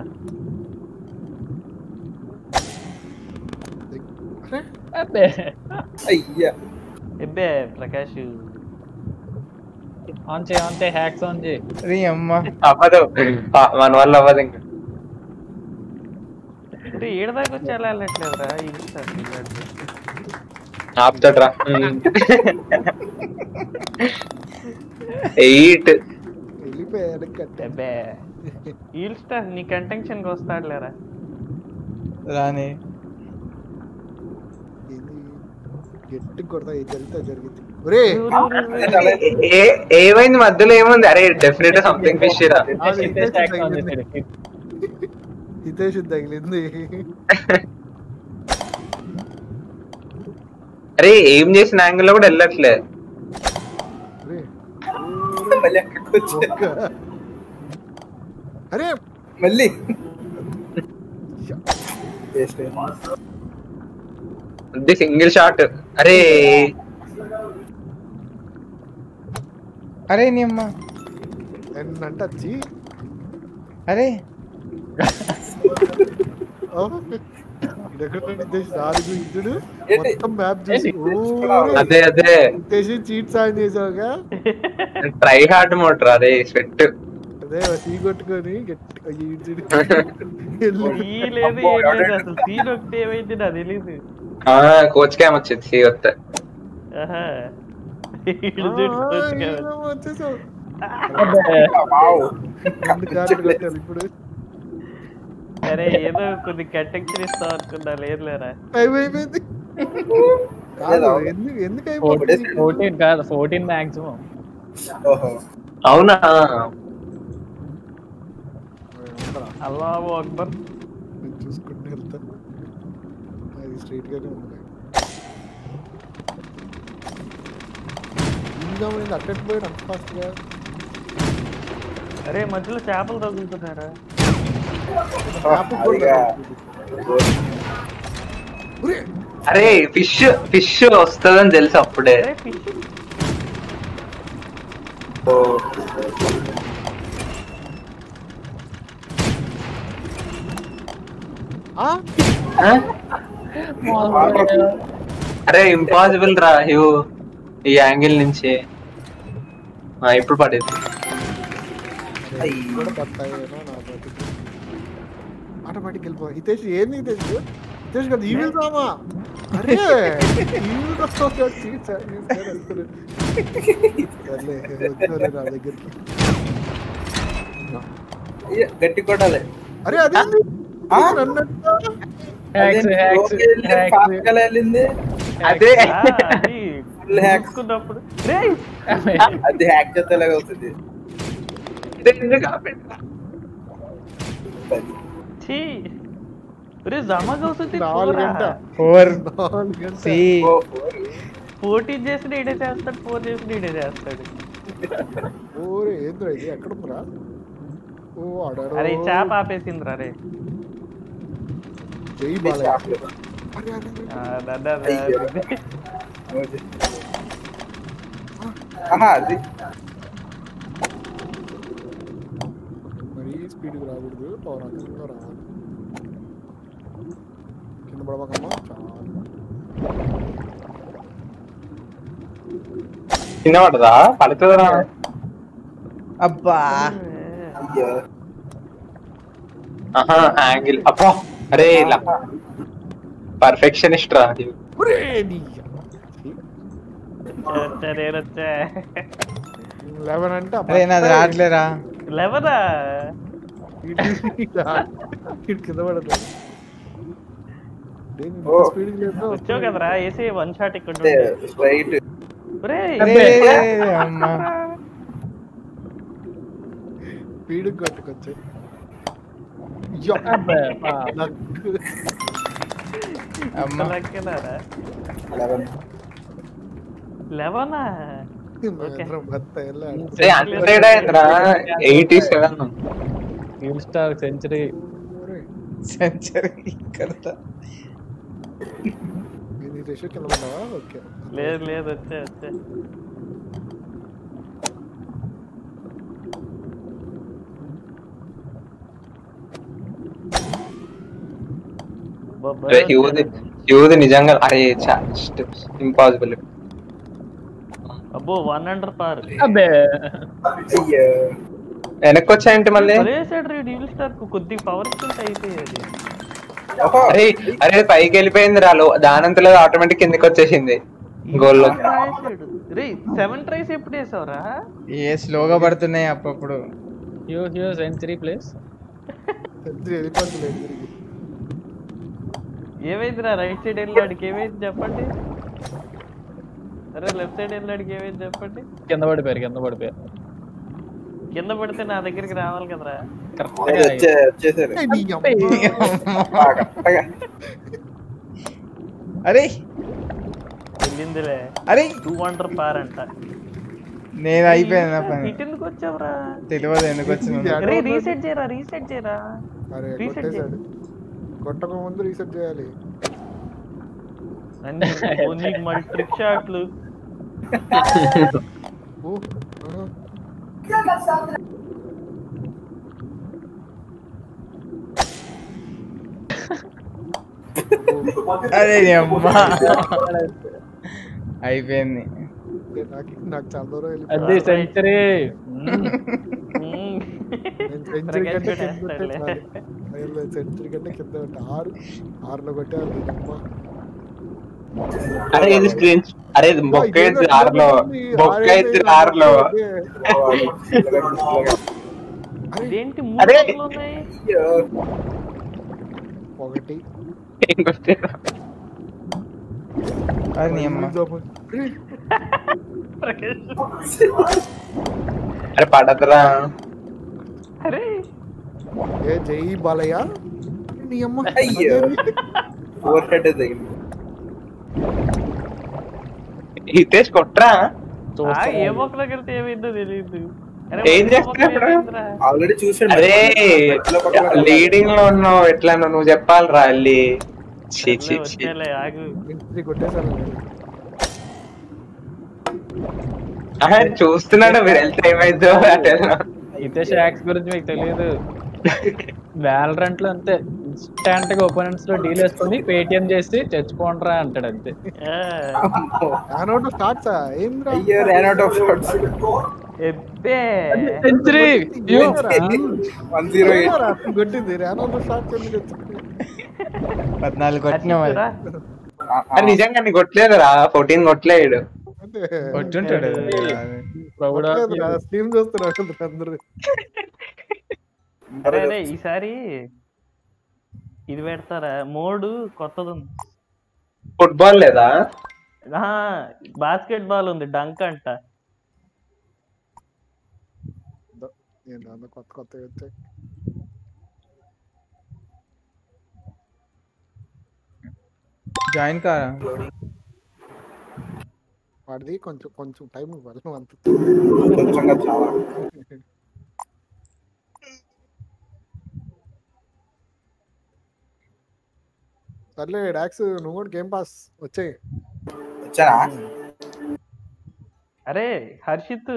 ఎబ్బే ప్రకాష్ ఆన్ చేయి హ్యాక్స్ ఆన్ చేయి. రీ అమ్మ అవ్వదు మన వల్ల అవ్వదు ఇంకా. ఏడదాకా వచ్చి ఎలా వెళ్ళట్లేదురా. ఆపుతాడ్రా 8 వెళ్ళిపోయాడు. అబ్బే ఈల్ స్టార్ నీ కంటెన్షన్ వస్తాడు లేరా. రాని గట్టి కొడతా జరిగింది. ఏమైంది మధ్యలో ఏముంది. అరే డెఫినెట్ సంథింగ్ ఫిష్ రా. హితేష్ తగిలింది. అరే ఏం చేసిన యాంగిల్ లో కూడా వెళ్ళట్లే. అరే మళ్ళీ అక్కడికి వచ్చా. ఒక్క. అరే మళ్ళీ Waste. ఇది సింగిల్ షాట్. అరే అరే నీ అమ్మ. అంటే వచ్చి అరే ఇద్దడు ఏంటి? మొత్తం మ్యాప్ చేసి అదే అదే చీట్ సాయం చేసావుగా. Try hard motor. అదే స్వెట్. అదే సీ కొట్టుకొని గట్టిగా ఈడ్చుడు. సీ లేదు ఏం లేదు అసలు. సీన్ ఒకటి ఏమైంది నాకు తెలీదు. కోచ్ క్యామ్ వచ్చింది సీ వస్తే. ఆహా. ఈడు చూడు coach గా. వచ్చేసావు. Wow. రెండు కార్లు కొట్టాలి ఇప్పుడు. అరే ఏదో కొద్ది కట్టెక్కిరిస్తావు అనుకున్నా. లేదులేరా. టైం అయిపోయింది. కాదు, ఎందుకు అయిపోయింది? 14 కాదు 14 మాక్సిమం. ఓహో. అవునా? అల్లాహు అక్బర్. నేను చూసుకుంటూ వెళ్తాను. అది స్ట్రైట్ గానే ఉంది. ఇంకా అట్టెట్ పోయాడు అంత ఫాస్ట్ గా. అరే మధ్యలో చేపలు తగులుతున్నారా? అరే ఫిష్ ఫిష్ వస్తుందని తెలుసు అప్పుడే. అరే ఫిష్. అరే ఇంపాసిబుల్ రా హ్యూ ఈ యాంగిల్ నుంచి. ఇప్పుడు పడేది. ఆటోమేటిక్ వెళ్ళిపో. హితేష్ ఏంది హితేష్? హితేష్ కదా ఈ వెళ్తామా? అరే నా దగ్గరికి. గట్టి కొట్టాలి. అరే అదేంది? వెళ్ళింది. అదే ఫుల్ హ్యాక్. చూసుకున్నప్పుడు అది హ్యాక్ చేసేలాగా అవుతుంది. ఛీ. ఒరే జమగా వస్తుంది. 4 గంట 4 4 గంట. సి 14 చేసి ఈడే చేస్తాడు. 4 చేసి ఈడే చేస్తాడు. ఓరే ఏంద్రా ఇది? ఎక్కడ ఉందిరా? ఓ అడరో. అరే ఈ చేప ఆపేసిందిరా. రే జై బాలయ్య. అది మరీ స్పీడ్ రాకూడదు. పౌరాణంగా రావాలి. కింద పడవకమ్మా. చిన్న పడదా? పడుతుందా? అబ్బా అయ్యో. ఆహా యాంగిల్. అబ్బా అరే ఇలా పర్ఫెక్షనిస్ట్ రా. ఒరే నీ 11 అంటే అరే నాది రావట్లేరా. 11 కింద పడదు. స్పీడ్ లేదు. వచ్చావు కదరా వేసి 1 షాట్ ఇక్కడ అదే స్ట్రైట్. ఒరేయ్ అమ్మా స్పీడ్ కొట్టుకొచ్చు. అమ్మా 11 అంత తేడా ఏంట్రా? 87. You'll star century. సెంచరీ కడతా. కింద పడ్డావా? ఓకే. లేదు లేదు వచ్చే వచ్చే. హ్యూది నిజంగా అరే ఇంపాసిబుల్. అబ్బో 1 అండర్ పార్. అబ్బే అయ్యో. వెనక్కి వచ్చాయంటే మళ్ళీ. డీల్ స్టార్ కు కొద్దిగా పవర్ ఇస్తుంటే అయిపోయేది. అరే అరే పైకి వెళ్ళిపోయింది రాలో. దానంతలో ఆటోమేటిక్ కిందకి వచ్చేసింది గోల్ లో. 7 ట్రైస్ ఎప్పుడు వేసావురా? ఏ స్లోగా పడుతున్నాయి అప్పుడప్పుడు. హ్యూ సెంచరీ ప్లేస్. ఏమైందిరా? రైట్ సైడ్ వెళ్ళాడికి ఏమైంది చెప్పండి. అరే లెఫ్ట్ సైడ్ వెళ్ళాడికి ఏమైంది చెప్పండి. కింద పడిపోయారు. కింద పడితే నా దగ్గరికి రావాలి కదరా. వచ్చేసారు. అరే వెళ్ళిందిలే అరే 200 పార్ అంట. నేను అయిపోయాను నా పని. ఇటు ఎందుకు వచ్చావురా? తెలియదు ఎందుకు వచ్చింది. అరే రీసెట్ చేయరా. అరే రీసెట్ కొట్టేశాడు. కొట్టక ముందు రీసెట్ చేయాలి. నీకు మళ్ళీ ట్రిక్ షాట్లు. అరే అమ్మా అయిపోయింది. నాకు చాలా దూరం అది సెంచరీ. సెంచరీ కంటే కింద 6లో కొట్టాలి. అరే ఇది స్క్రీన్ అరే బొక్క అయితే 6లో అదేంటి అరే. 3 ఉన్నాయి? ఒకటి అది నీ అమ్మ. అరే పడద్దురా. అరే ఏ జై బాలయ్య నీ అమ్మ. అయ్యో ఓవర్ హెడ్ తగిలింది. హితేష్ కొట్రా. ఏ మొక్కలోకి వెళ్తే ఏమైందో తెలియదు. ఏం చేస్తున్నాడు? ఆల్రెడీ చూసాడు. అరే లీడింగ్ లో ఉన్నావు, ఎట్లా నువ్వు చెప్పాలిరా వెళ్ళి. ఆగు. కొట్టేశాను. చూస్తున్నాడు మీరు వెళ్తే ఏమైందో. హితేష్ యాక్స్ గురించి మీకు తెలియదు. వాలరెంట్ లో అంతే, ఇన్స్టాంట్ గా ఒపోనెంట్స్ లో డీల్ వేసుకుని పేటిఎం చేసి తెచ్చుకోండిరా అంటాడు అంతే. సెంచరీ కొట్టింది 14 కొట్టిన నిజంగా నీ కొట్టలేదురా. 14 కొట్టలేడు. కొట్టుంటాడు. స్ట్రీమ్ చూస్తున్నారు అందరూ. అరే ఈసారి ఇది పెడతారా మోడ్ కొత్తది ఉంది. ఫుట్బాల్ లేదా? బాస్కెట్ బాల్ ఉంది, డంక్ అంట. కొత్త వచ్చాయి. జాయిన్ కారా వాడిది కొంచెం టైం ఇవ్వాలి. అంత చాలా సర్లే డాక్స్ నువ్వు కూడా గేమ్ పాస్ వచ్చాయి. వచ్చానా? అరే హర్షిత్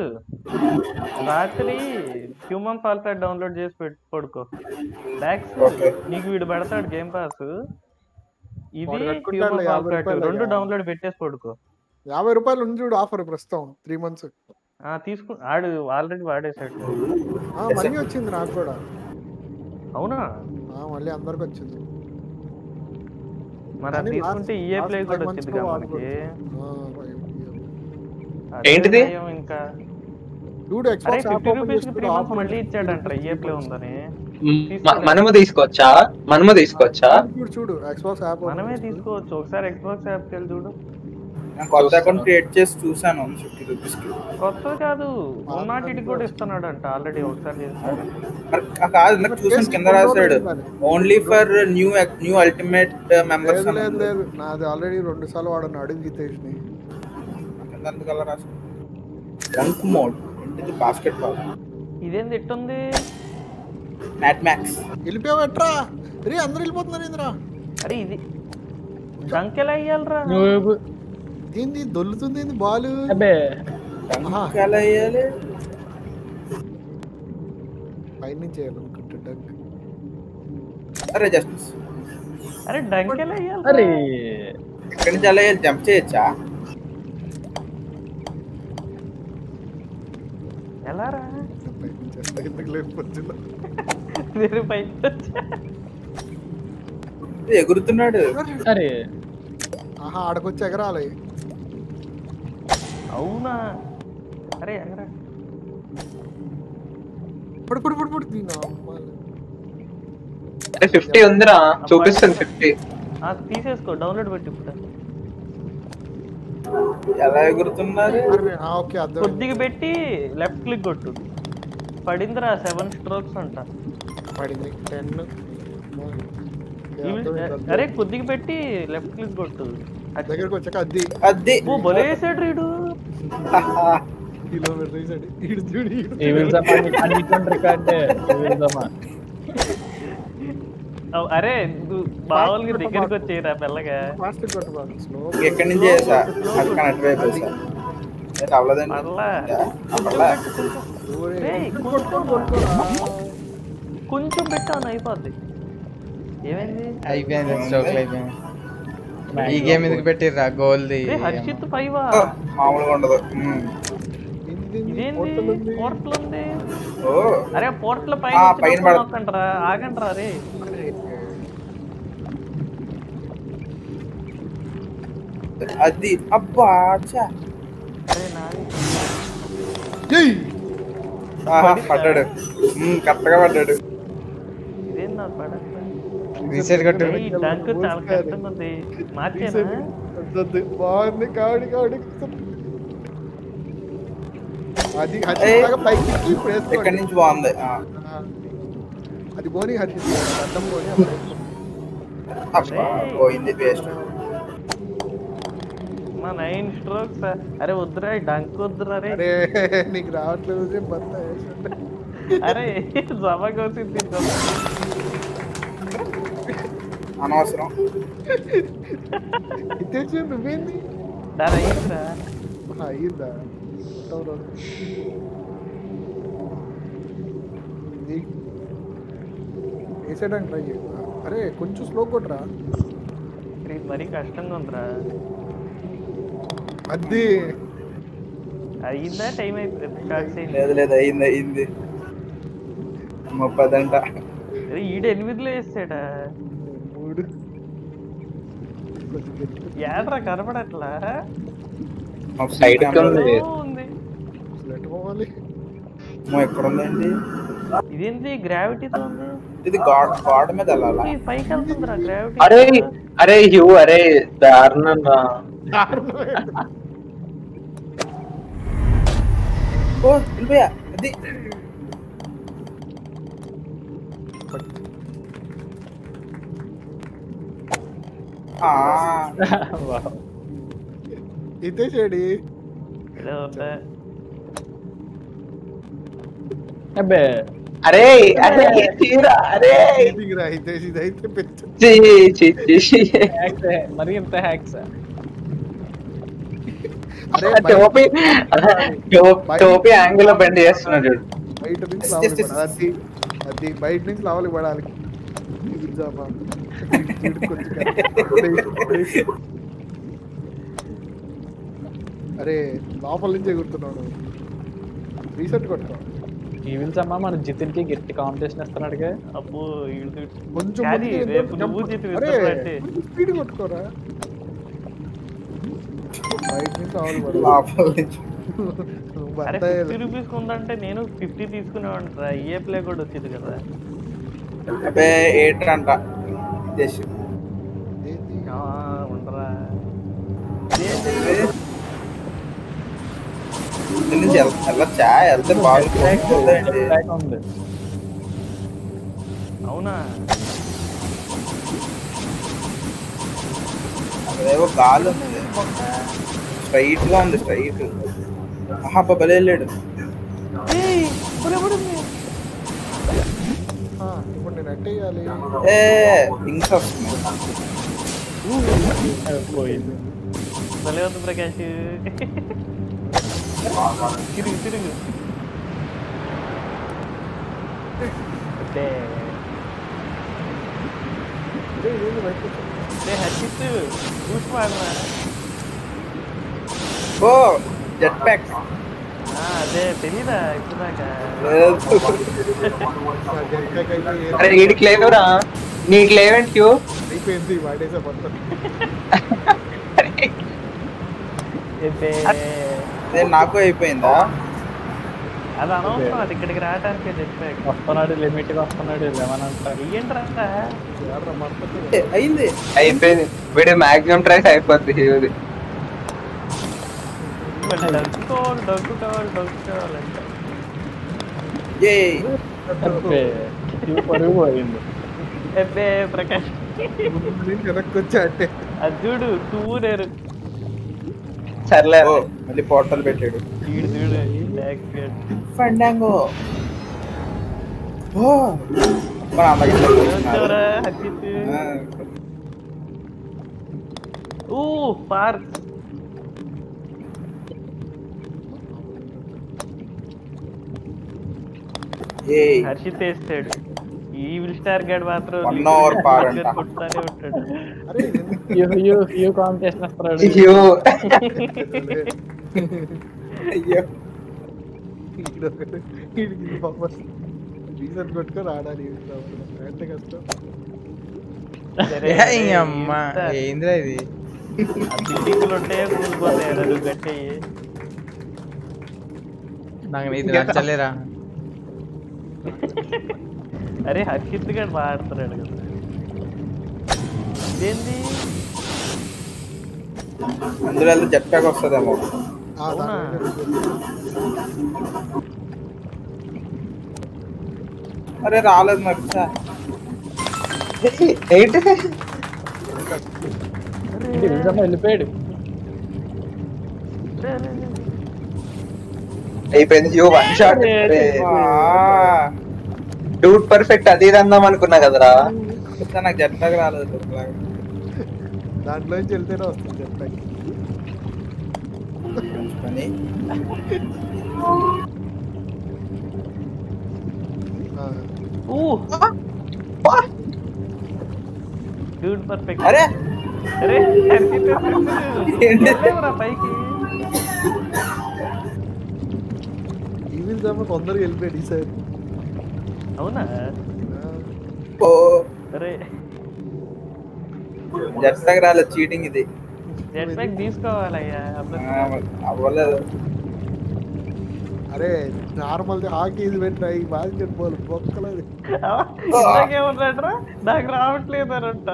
రాత్రి హ్యూమన్ ఫాల్ ప్యాడ్ డౌన్లోడ్ చేసి పడుకో. డాక్స్ నీకు వీడు పెడతాడు గేమ్ పాస్. ఇది హ్యూమన్ ఫాల్ ప్యాడ్ 2 డౌన్లోడ్ పెట్టేసి పడుకో. 50 రూపాయలు ఉంది చూడు ఆఫర్ ప్రస్తుతం 3 months. తీసుకు ఆడు ఆల్రెడీ వాడేసాడు. మళ్ళీ వచ్చింది నాకు కూడా. అవునా? మళ్ళీ అందరికి వచ్చింది. మరి అది తీసుకుంటే ఈఏ ప్లే కూడా వచ్చింది కదా మనకి. ఏంటిది ఇంకా చూడు ఎక్స్‌బాక్స్ యాప్ ఓపెన్ చేసి 3 months మళ్ళీ ఇచ్చాడంట ఈఏ ప్లే ఉందని. మనము తీసుకోవచ్చా? చూడు ఎక్స్‌బాక్స్ యాప్ మనమే తీసుకోవచ్చు. ఒకసారి ఎక్స్‌బాక్స్ యాప్ కి చూడు. నేను కొత్త అకౌంట్ క్రియేట్ చేసి చూసాను 50 రూపీస్ కి. కొత్త కాదు, ఉన్నాటికి కూడా ఇస్తున్నాడు అంట ఆల్రెడీ. ఒకసారి చేస్తాడు కాదు, నాకు చూసాను కింద రాశాడు only for new ultimate members. లేదు నాది ఆల్రెడీ 2 సార్లు వాడను. అడుగు హితేష్ ని. కింద ఎందుకు రాశాడు? డంక్ మోడ్ ఏంటిది? Basket ball. ఇదేంది ఇట్టుంది? మ్యాట్ మ్యాక్స్ వెళ్ళిపోయావట్రా రే. అందరూ వెళ్ళిపోతున్నారు ఏంద్రా? అరే ఇది డంక్ ఎలా అయ్యాలరా? ఏంది దొల్లుతుంది ఏంది బాల్? డంక్ ఎలా వేయాలి? పైనుంచి వేయాలనుకుంటా డంక్. అరే జస్ట్ అరే డంక్ ఎలా అయ్యాలి? అరే ఎక్కడి నుంచి అలా వేయాలి? జంప్ చేయొచ్చా? ఎలా రా? ఎందుకు లేకపోతే ఎగురుతున్నాడు. అరే ఆడకొచ్చి ఎగరాలి. అవునా? అరే ఎగరా. పడు దీని 50 ఉందిరా, చూపిస్తుంది 50. తీసేసుకో, డౌన్లోడ్ పెట్టి ఇప్పుడు. ఎలా ఎగురుతున్నారు? కొద్దిగా పెట్టి లెఫ్ట్ క్లిక్ కొట్టు. పడిందిరా 7 strokes అంట. పడింది 10. అరే కొద్దిగా పెట్టి లెఫ్ట్ క్లిక్ కొట్టు. దగ్గరకు వచ్చాక అద్ది అది ఓ బలేసాడు రీడు. కిలోమీటర్ వేసాడు ఈడు చూడు ఈవిల్ జమా అన్నిటి రికార్డే ఈవిల్ జమా. అరే బావులకి దగ్గరికి వచ్చేయరా మెల్లగా. ఫాస్ట్ కొట్టబాకు స్లో ఎక్కడి నుంచి వేసా అక్కడ అటువైపు వేసా అవ్వలేదండి మళ్ళా అవ్వలే. రేయ్, కొంచెం పెట్టాను అయిపోద్ది. ఏమైంది? అయిపోయింది స్ట్రోక్లు అయిపోయింది. ఈ గేమ్ ఎందుకు పెట్టిర్రా గోల్ది? రే హర్షిత్ పైవా మామూలుగా ఉండదు. ఇదేంది పోర్టల్ ఉంది. ఓ అరే పోర్టల్ పైన పడ- పైన ఆగండ్రా రే. అది అబ్బా ఛా. అరే నాది ఆహా, పడ్డాడు. కరెక్ట్ గా పడ్డాడు. ఇదేం నాకు పడట్లే. రీసెట్ కొట్టు. ఈ డంక్ చాలా కష్టంగా ఉంది. మార్చేనా? బాగుంది కావడి కావడి అది హర్షిత్ పైకి ఇప్పుడు ఎక్కడి వేసుకోండి. నుంచి బాగుంది. అది పోనీ హర్షిత్ అడ్డం పోనీ అబ్బా, పోయింది వేస్ట్. మా 9 strokes. అరే వద్దురా ఈ డంక్ వద్దురా రే. అరే నీకు రావట్లేదు బత్త వేసండి. అరే జమ కోసింది అనవసరం. ఇచ్చేసి నువ్వేంది దాని అయ్యిందిరా. అయ్యిందా వేసేయడానికి ట్రై చేయ. అరే కొంచెం స్లో కొట్టరా. ఇది మరీ కష్టంగా ఉందిరా. అది అయ్యిందా? టైం అయిపోయింది. స్టార్ట్ చేయండి. లేదు లేదు అయింది 30 అంట. అరే ఈడు 8లో వేసాడా? 3 కొంచెం గట్టి ఏడ్రా కనపడట్లా. సైడ్ ఉంది. ఉంది. అసలు ఎటు పోవాలి. ఎక్కడ ఉందండి? ఇదేంటి గ్రావిటీతో ఉంది. ఇది గాడ్ మీద వెళ్ళాలా? ఇది పైకి వెళ్తుందిరా గ్రావిటీ. అరే అరే హ్యూ అరే దారుణం రా. ఓ వెళ్ళిపోయా. అది ఇచ్చేసేడి ఇదే ఉందా? అబ్బే అరే అరే తీరా అరే రా ఇచ్చేసి ఇదైతే పెద్ద చీ, చీ, చీ. హ్యాక్స్ మరి ఇంత హ్యాక్స్. అరే టోపీ టోపీ యాంగిల్ లో బెండ్ చేస్తున్నాడు చూడు. బయట నుంచి లావాలి పడాలి. అది బయట నుంచి లావాలి పడాలి. అరే లోపల నుంచి ఎగురుతున్నాడు. రీసెట్ కొట్టుకో. ఈవిల్ జమా మన జితిన్ కి గట్టి కాంపిటీషన్ ఇస్తున్నాడుగా. అబ్బో ఈడు కొంచెం కానీ ముందుకు రేపు jump నువ్వు కొట్టు. జితు అరే, విత్తబట్టి. కొంచెం స్పీడ్ కొట్టుకోరా. బయట నుంచి లావాలి పడాలి. లోపల నుంచి. అరే 50 రూపీస్ ఉందంటే నేను 50 తీసుకునేవాడిరా. ఏ ప్లే కూడా వచ్చింది కదా. అబ్బే 8 అంట. జస్ట్ ఉండరా. దీని నుంచి వెళ్ళొచ్చా? వెళ్తే బాగుంటుందండి. Back ఉంది. అవునా? అదేవో గాలి ఉంది. స్ట్రైట్ గా ఉంది. స్ట్రైట్. ఆహా బలే వెళ్ళాడు. ఇప్పుడు నేను ఎట్టేయాలి. థింగ్స్ వస్తున్నాయి. పోయింది. భలే ఉంది ప్రకాష్. తిరుగు హర్షిత్ చూసుకోవాలరా. ఓ జెట్ ప్యాక్. అదే తెలీదా ఇప్పుడు దాకా? అరే వీడికి లేదురా, నీకు లేవేంటి క్యూ? అయిపోయింది వాడేసా మొత్తం. నాకు అయిపోయిందా? అది అనవసరం. అది ఇక్కడికి రావడానికి చెప్పాక వస్తున్నాడు, లిమిట్ గా వస్తున్నాడు. ఏమనంటారు ఏంట్రా అయింది. అయిపోయింది. వీడి మాక్సిమం ట్రైస్ అయిపోద్ది ఇది. డొక్కుకోవాలంటే పరుగు పోయింది. ప్రకాష్ వెనక్కి వచ్చా అంటే అది చూడు తూరేరు సర్లే ఓ మళ్ళీ పోర్టల్ పెట్టాడు. ఈడు చూడు బ్యాక్ సైడ్. ఫండాంగో. ఓ మన అందరికీ వచ్చావురా హర్షిత్. ఊ పార్క్. ఏయ్ హర్షిత్ వేస్తాడు. ఈ విల్ స్టార్ గడ్ మాత్రం 1 hour పార్ అంట. కొట్టుతానే ఉంటాడు. అరే యూ కాంపిటీషన్ వస్తున్నాడు. అయ్యో అయ్యో రీసెంట్ కొట్టుకొని ఆడాలి అంటే కష్టం. సరే, ఏ అమ్మా ఏంద్రా ఇది? బిల్డింగ్లు ఉంటే కూలిపోతాయి నువ్వు గట్టయ్యి. నాకు ఇది నచ్చలేరా. అరే హర్షిత్ గడ్ బాగా ఆడుతున్నాడు కదా. ఇదేంది అందులో జెట్ ప్యాక్ వస్తుందేమో. అవునా? అరే రాలేదు మరి సార్. ఏంటి వెళ్ళిపోయాడు. అయిపోయింది. You 1 shot. డూట్ పర్ఫెక్ట్ అది ఇది అందాం అనుకున్నా కదరా. నాకు జెట్ ప్యాక్ రాలేదు. దాంట్లో నుంచి వెళ్తేనే వస్తుంది చెప్పండి. పని డ్యూడ్ పర్ఫెక్ట్. అరే అరే హర్షిత్ ఏంటి? వెళ్ళేవరా పైకి. ఈవిల్ జమ తొందరగా వెళ్ళిపోయాడు ఈసారి. అవునా? ఓ అరే జెట్ ప్యాక్ రాలేదు. చీటింగ్ ఇది. జెట్ ప్యాక్ తీసుకోవాలయ్యా. అవ్వలేదు. అరే నార్మల్ హాకీ ఇది పెట్టిన ఈ బాస్కెట్ బాల్ బొక్కలేదు. ఇందాకేమన్నాడ్రా నాకు రావట్లేదు అని అంట.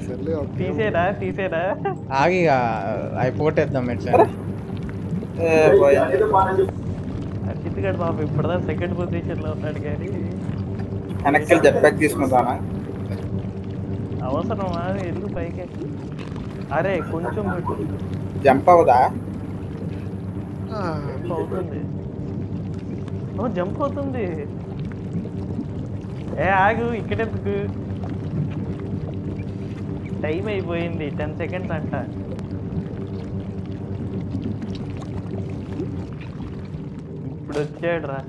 సర్లే తీసేనా ఆగి అవి పోటేద్దాం ఎట్లా. హర్షిత్ గడ్ బాబు ఇప్పుడుదా సెకండ్ పొజిషన్ లో ఉన్నాడు కానీ వెనక్కి జెట్ ప్యాక్ తీసుకుంటానా? అవసరమా? ఎందుకు పైకి? అరే కొంచెం పెట్టు. జంప్ అవుదా? జంప్ అవుతుంది. ఓ జంప్ అవుతుంది. ఏ ఆగు ఇక్కడెందుకు? టైం అయిపోయింది. 10 seconds అంట. ఇప్పుడు వచ్చాడు రా.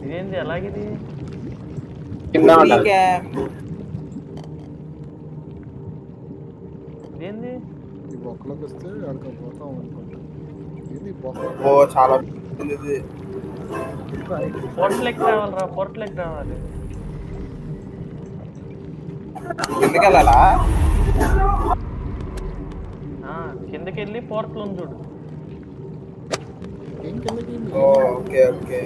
ఇదేంది అలాగిది? కింద ఉండాలి. ఇదేంది? ఈ బొక్కలోకి వస్తే అక్కడికి పోతాం అనుకుంటా. ఇది బొక్క. ఓ చాలా ఇది. పోర్ట్లెక్ రావాలిరా. పోర్ట్లెక్ రావాలి. కిందకి వెళ్ళాలా? కిందకి వెళ్ళి పోర్ట్లు ఉంది చూడు. ఏం కిందకి ఓకే ఓకే.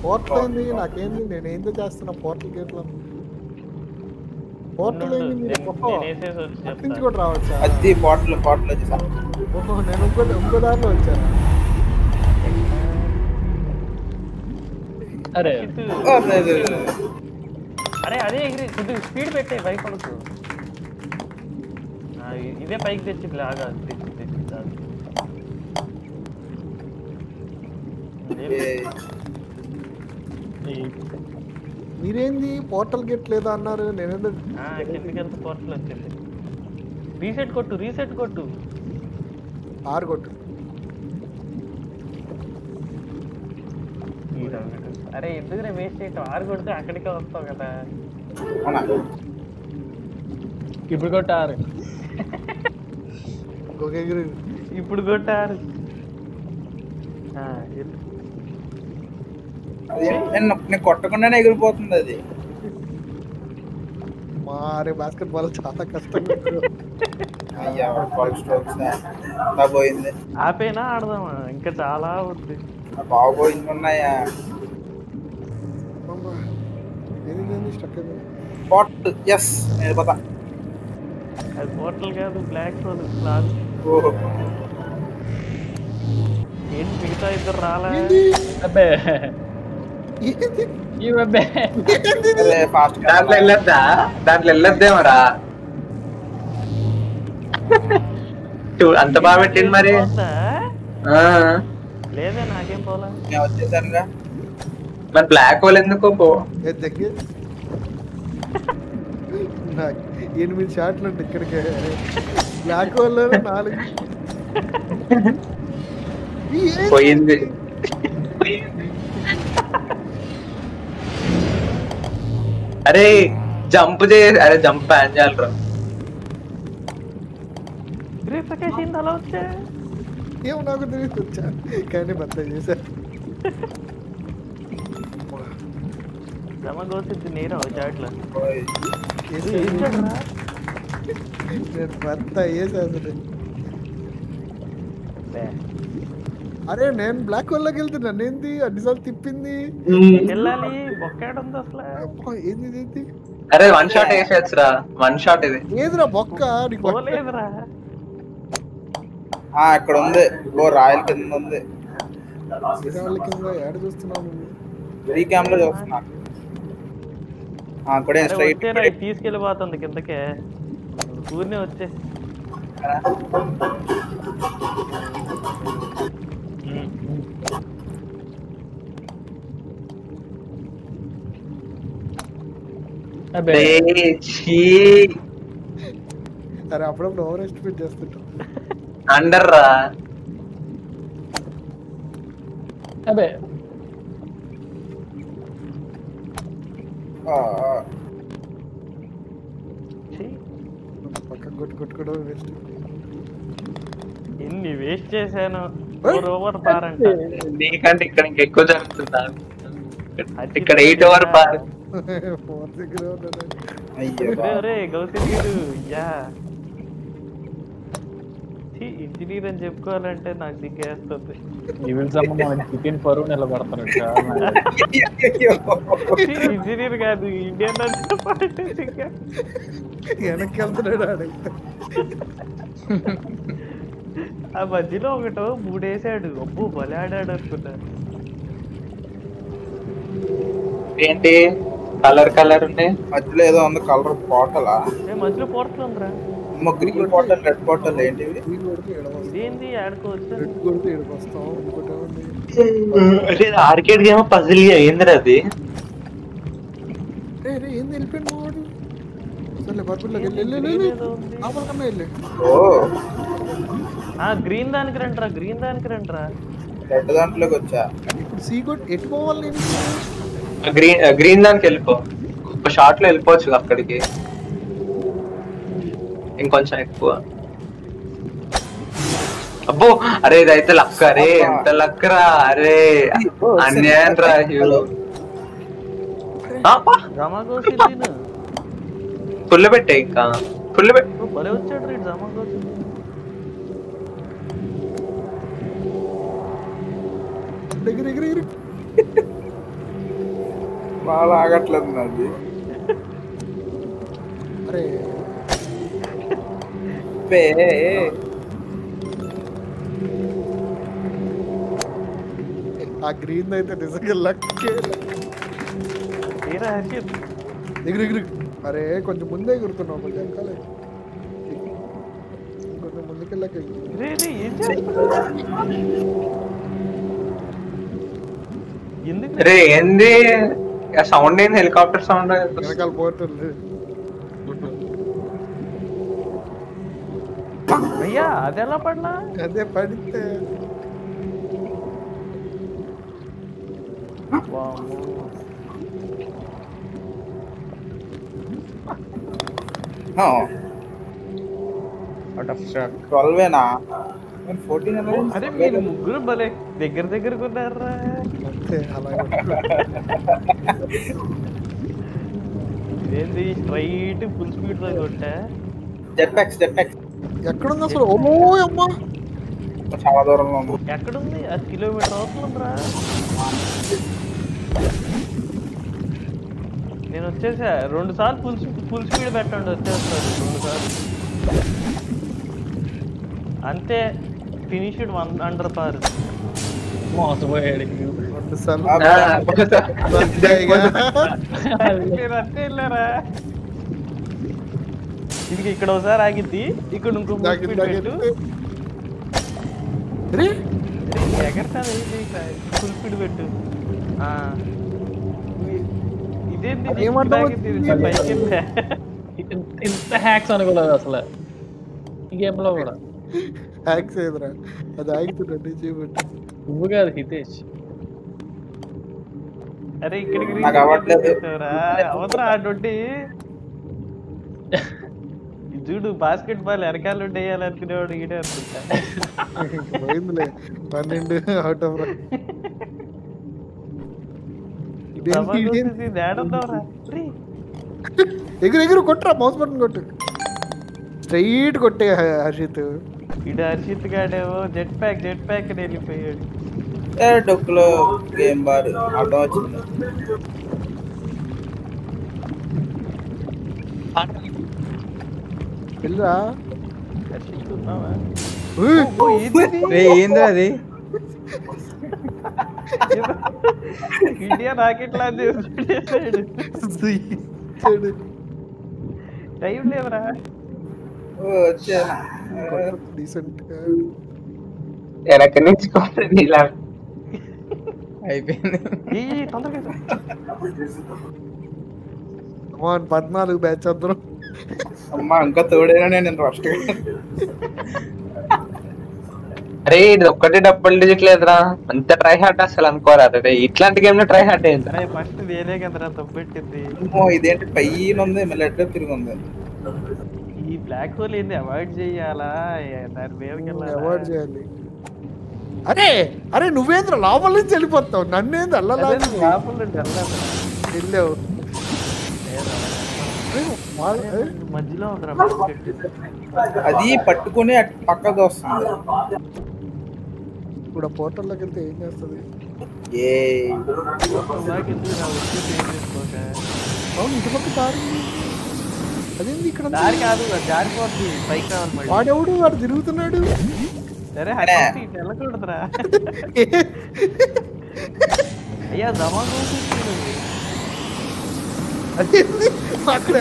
పోర్టల్ ఏంది? నాకేంది? నేను ఏందో చేస్తున్నా పోర్టల్ గేట్లో. పోర్టల్ ఏంది? మీరు నేను వేసేసి వచ్చి అక్కడి నుంచి చెప్తా. కూడా రావచ్చా? అది పోర్టల్ వచ్చేసా. ఓహో నేను ఇంకో దారిలో వచ్చాను. అరే అరే అదే ఎగిరి కొద్దిగా స్పీడ్ పెట్టే భయపడకు. ఇదే పైకి తెచ్చి లాగా తెచ్చి మీరేంది పోర్టల్ గేట్ లేదా అన్నారు? నేనేందో కిందకి వెళ్తే పోర్టల్ వచ్చింది. రీసెట్ కొట్టు. 6 కొట్టు. అరే ఎందుకు వేస్ట్ చేయటం? 6 కొడితే అక్కడికే వస్తావు కదా. ఇప్పుడు కొట్టారు. ఇంకొక ఎగిరి ఇప్పుడు కొట్టారు. నేను కొట్టకుండానే ఎగిరిపోతుంది అది. మారే బాస్కెట్ బాల్ చాలా కష్టంగా ఉంటుంది. అయ్యా 12 strokes పోయింది. ఆపేనా ఆడదామా? ఇంకా చాలా ఉంది. బాగోయింది ఉన్నాయా? ఏది స్టక్ అయిపోయింది. బాట్ ఎస్ నేను పోతా. అది పోర్టల్ కాదు, బ్లాక్ హోల్ లాగ్. ఓహో ఏంటి మిగతా ఇద్దరు రాలా? ఏంది? అబ్బే ఏంది? ఈ అబ్బే అరే ఫాస్ట్ దాంట్లో వెళ్ళొద్దేమరా అంత బాగా పెట్టింది మరి. పోద్దా? ఆ, లేదే నాకేం పోలా. నేను వచ్చేసానుగా. మరి బ్లాక్ హోల్ ఎందుకు పో. ఏ దగ్గర నాకు 8 షాట్లు ఉంటాయి ఇక్కడికే. బ్లాక్ హోల్ 4 పోయింది. అరే జంప్ అరే జంప్ బ్యాన్ చేయాలరా. రిఫికేషన్ ఏంది అలా వచ్చా? ఏమో నాకు తెలియదు వచ్చా కానీ బద్ద చేశా. జమగోసిద్ది నేరా చాట్లో. ఓయ్. నేను బద్ద చేసా అసలు. అరే నేను బ్లాక్ హోల్ లోకి వెళ్తున్నా. ఏంది అన్నిసార్లు తిప్పింది. వెళ్ళాలి బొక్కాడుంది అసలు. అబ్బా, ఏంది ఇది? అరే వన్ షాట్ వేసేయచ్చురా. వన్ షాట్ ఇది. ఏదిరా బొక్క? నీకు బొక్క పోలేదురా. ఇక్కడ ఉంది. ఓ రాయల్ కింద ఉంది. వేరే వాళ్ళ కింద యాడ్ చూస్తున్నావు నువ్వు. ఫ్రీ క్యామ్ లో చూస్తున్నా. కూడా అరే స్ట్రైట్ వచ్చేరా, ఇది తీసుకెళ్ళిపోతుంది కిందకే. ఊరినే వచ్చే. అబ్బే అరే అప్పుడప్పుడు ఓవర్ ఎస్టిమేట్ చేస్తుంటాం. అండర్ రా. అబ్బే పక్క కొట్టుకోవడం వేస్ట్. ఎన్ని వేస్ట్ చేశాను. 4 ఓవర్ బార్ అంట. నీకంటే ఇక్కడ ఇంకెక్కువ జరుగుతుందా? ఇక్కడ 8 ఓవర్ బార్. 4 దగ్గర ఉన్నాడు. అరే గౌతమ్ యా ఇంజనీర్ అని చెప్పుకోవాలంటే నాకు సిగ్గేస్తుంది. ఈవెంట్స్ అమ్మ మన చికెన్ పరువు నిలబడతారు. ఇంజనీర్ కాదు, ఇండియన్ వెనక్కి వెళ్తున్నాడు ఆడైతే. ఆ మధ్యలో ఒకటో 3 వేసాడు. అబ్బో భలే ఆడాడు అనుకున్నా. ఏంటి కలర్ కలర్ ఉన్నాయి మధ్యలో ఏదో ఉంది. కలర్ బాటలా? మధ్యలో పోర్టల్ ఉందిరా. గ్రీన్ బాటల్ రెడ్ బాటల్ ఏంటివి? గ్రీన్ కొడితే ఎడవస్తాం, ఇదేంది ఆడుకోవచ్చు. రెడ్ కొడితే ఎడవస్తాం. ఇంకోటి ఏముంది? ఆర్కేడ్ గేమ్ పజిల్ ఏందిరా అది? రే ఏంది వెళ్ళిపోయింది వాడు. సర్లే పర్పుల్లోకి వెళ్ళి లోపల కన్నా వెళ్ళి. ఓ గ్రీన్ దానికి రండిరా, గ్రీన్ దానికి రండిరా. రెడ్ దాంట్లోకి వచ్చా. ఇప్పుడు సీ కొట్టి ఎట్టుకోవాలి నేను. గ్రీన్ దానికి వెళ్ళిపో. ఒక షాట్ లో వెళ్ళిపోవచ్చు అక్కడికి. ఇంకొంచెం ఎక్కువ. అబ్బో అరే ఇదైతే లక్. అరే ఎంత లక్ రా. అరే అన్యాయం రా. జమాగోసిద్దిను ఫుల్ పెట్టే ఇంకా ఫుల్ పెట్టు. భలే వచ్చాడు రేట్ జమాగోసిద్ది. ఎగిరి బాగా ఆగట్లేదు నాది. అరే ఆ గ్రీన్ అయితే నిజంగా లక్కే. తీరా హర్షిత్ ఎగిరి అరే కొంచెం ముందే ఎగురుతున్నావు, కొంచెం వెనకాలే. కొంచెం ముందుకెళ్ళాక రే ఏం చేస్తున్నావు? ఎందుకు రే ఏంది సౌండ్? ఏంది హెలికాప్టర్ సౌండ్? వెనకాల పోతుంది. అయ్యా అది ఎలా పడినా? అదే పడితే అవుట్ ఆఫ్ స్టాక్. 12 14 అరే మీరు ముగ్గురు భలే దగ్గరకు ఉన్నారా. అంతే అలాగే. ఇదేంది స్ట్రైట్ ఫుల్ స్పీడ్ తో కొట్టా. జెట్ ప్యాక్స్ ఎక్కడుంది అసలు? ఓమో అమ్మా చాలా దూరంలో ఉంది. ఎక్కడుంది? అది కిలోమీటర్ అవసరం ఉందిరా. నేను వచ్చేసా 2 సార్లు ఫుల్ స్పీడ్ పెట్టండి వచ్చేస్తారు 2 సార్లు అంతే ఫినిష్డ్ 1 అండర్ పార్ మోసపోయాడు అంతే వెళ్ళారా ఇది ఇక్కడ ఒకసారి ఆగిద్ది ఇక్కడ ఇంకో స్పీడ్ పెట్టు ఎగరతాను ఫుల్ స్పీడ్ పెట్టు ఇదేంటి పైకి ఇంత హ్యాక్స్ అనుకోలేదు అసలు ఈ గేమ్ లో కూడా హ్యాక్స్ ఏదిరా అది ఆగుతుందండి చేయబట్టి నువ్వు కాదు హితేష్ అరే ఇక్కడికి అవసరం ఆడొట్టి చూడు బాస్కెట్ బాల్ ఎరకాలు వేయాలనుకునేవాడు ఈడే అనుకుంటా పోయిందిలే 12 అవుట్ ఆఫ్ ఎగురు కొట్టురా మౌస్ బటన్ కొట్టు స్ట్రైట్ కొట్టే హర్షిత్ ఇడు హర్షిత్ గాడేమో జెట్ ప్యాక్ వెళ్ళిపోయాడు డొక్కులో గేమ్ బార్ అడ్డం వచ్చింది వెళ్ళరా హర్షిత్ ఉన్నావా ఏంది అది ఇండియా రాకెట్ లాంటి టైం లేవరా డీసెంట్ గా వెనక నుంచి ఇలా అయిపోయింది తొందరగా 14 బ్యాచ్ అందరం అమ్మా ఇంకా తోడైనా నేను ఫస్ట్ అరే ఇది ఒక్కటి డబుల్ డిజిట్ లేదురా అంత ట్రై హార్డ్ అసలు అనుకోరా అరే ఇట్లాంటి గేమ్ లో ట్రై హార్డ్ అయింది ఫస్ట్ వేరే కదరా తప్పెట్టింది ఇదేంటి పైన ఉంది మళ్ళీ ఎట్లా తిరిగి ఉంది ఈ బ్లాక్ హోల్ ఏంది అవాయిడ్ చేయాలా దాని మీదకి అవాయిడ్ చేయాలి అరే అరే నువ్వేంద్ర లోపల నుంచి వెళ్ళిపోతావు నన్నేంది అల్లలా వెళ్ళావు మధ్యలో ఉందిరా అది పట్టుకుని పక్కకు వస్తుంది ఇప్పుడు ఆ పోర్టల్లోకి వెళ్తే ఏం చేస్తుంది అవును ఇటుపక్క దారి అదేంది ఇక్కడ దారి కాదు జారిపోద్ది పైకి రావాలి వాడెవడు వాడు తిరుగుతున్నాడు సరే వెళ్ళకూడదురా అయ్యా జమా అక్కడ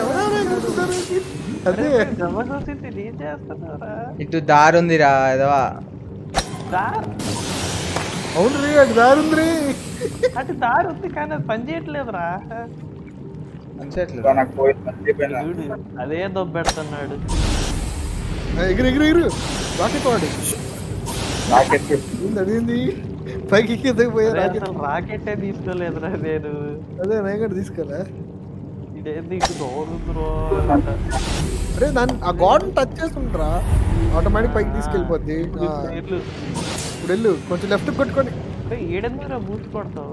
అదే జమా చూసి ఏం చేస్తున్నారా ఇటు దారి ఉందిరా ఎదవా అవును రీ అటు దారి ఉంది రీ అటు దారి ఉంది కానీ అది పని చేయట్లేదురా అదే దొబ్బెడుతున్నాడు ఎగురు ఎగురు ఎగురు రాకెట్ వాడు అదేంది పైకి కిందకి పోయా రాకెట్టే తీసుకోలేదురా నేను అదే నేను తీసుకోలే ఇదేంది ఇటు దోరుందిరో అరే దాన్ని ఆ గాడ్ టచ్ చేస్తుంటారా ఆటోమేటిక్ పైకి తీసుకెళ్ళిపోద్ది ఇప్పుడు వెళ్ళు కొంచెం లెఫ్ట్ కొట్టుకొని ఏడెందుకు బూత్ కొడతావు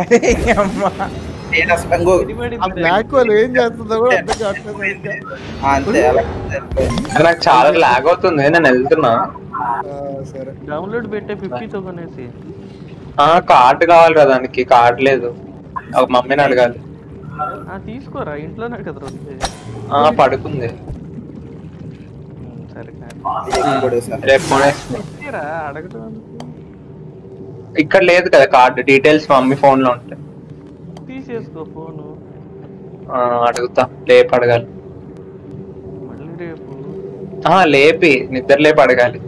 అరే అమ్మా బ్లాక్ హోల్ ఏం చేస్తుందో కూడా అర్థం కావట్లేదు నాకు చాలా లాగ్ అవుతుంది నేను వెళ్తున్నా సరే డౌన్లోడ్ పెట్టే 50తో కొనేసి కార్డు కావాలిరా దానికి కార్డు లేదు ఒక మమ్మీని అడగాలి తీసుకోరా ఇంట్లోనే కదా పడుకుంది సరే రేపు అడగటం ఇక్కడ లేదు కదా కార్డు డీటెయిల్స్ మమ్మీ ఫోన్ లో ఉంటాయి తీసేసుకో ఫోను అడుగుతా లేపు అడగాలి మళ్ళీ రేపు లేపి నిద్ర లేపి అడగాలి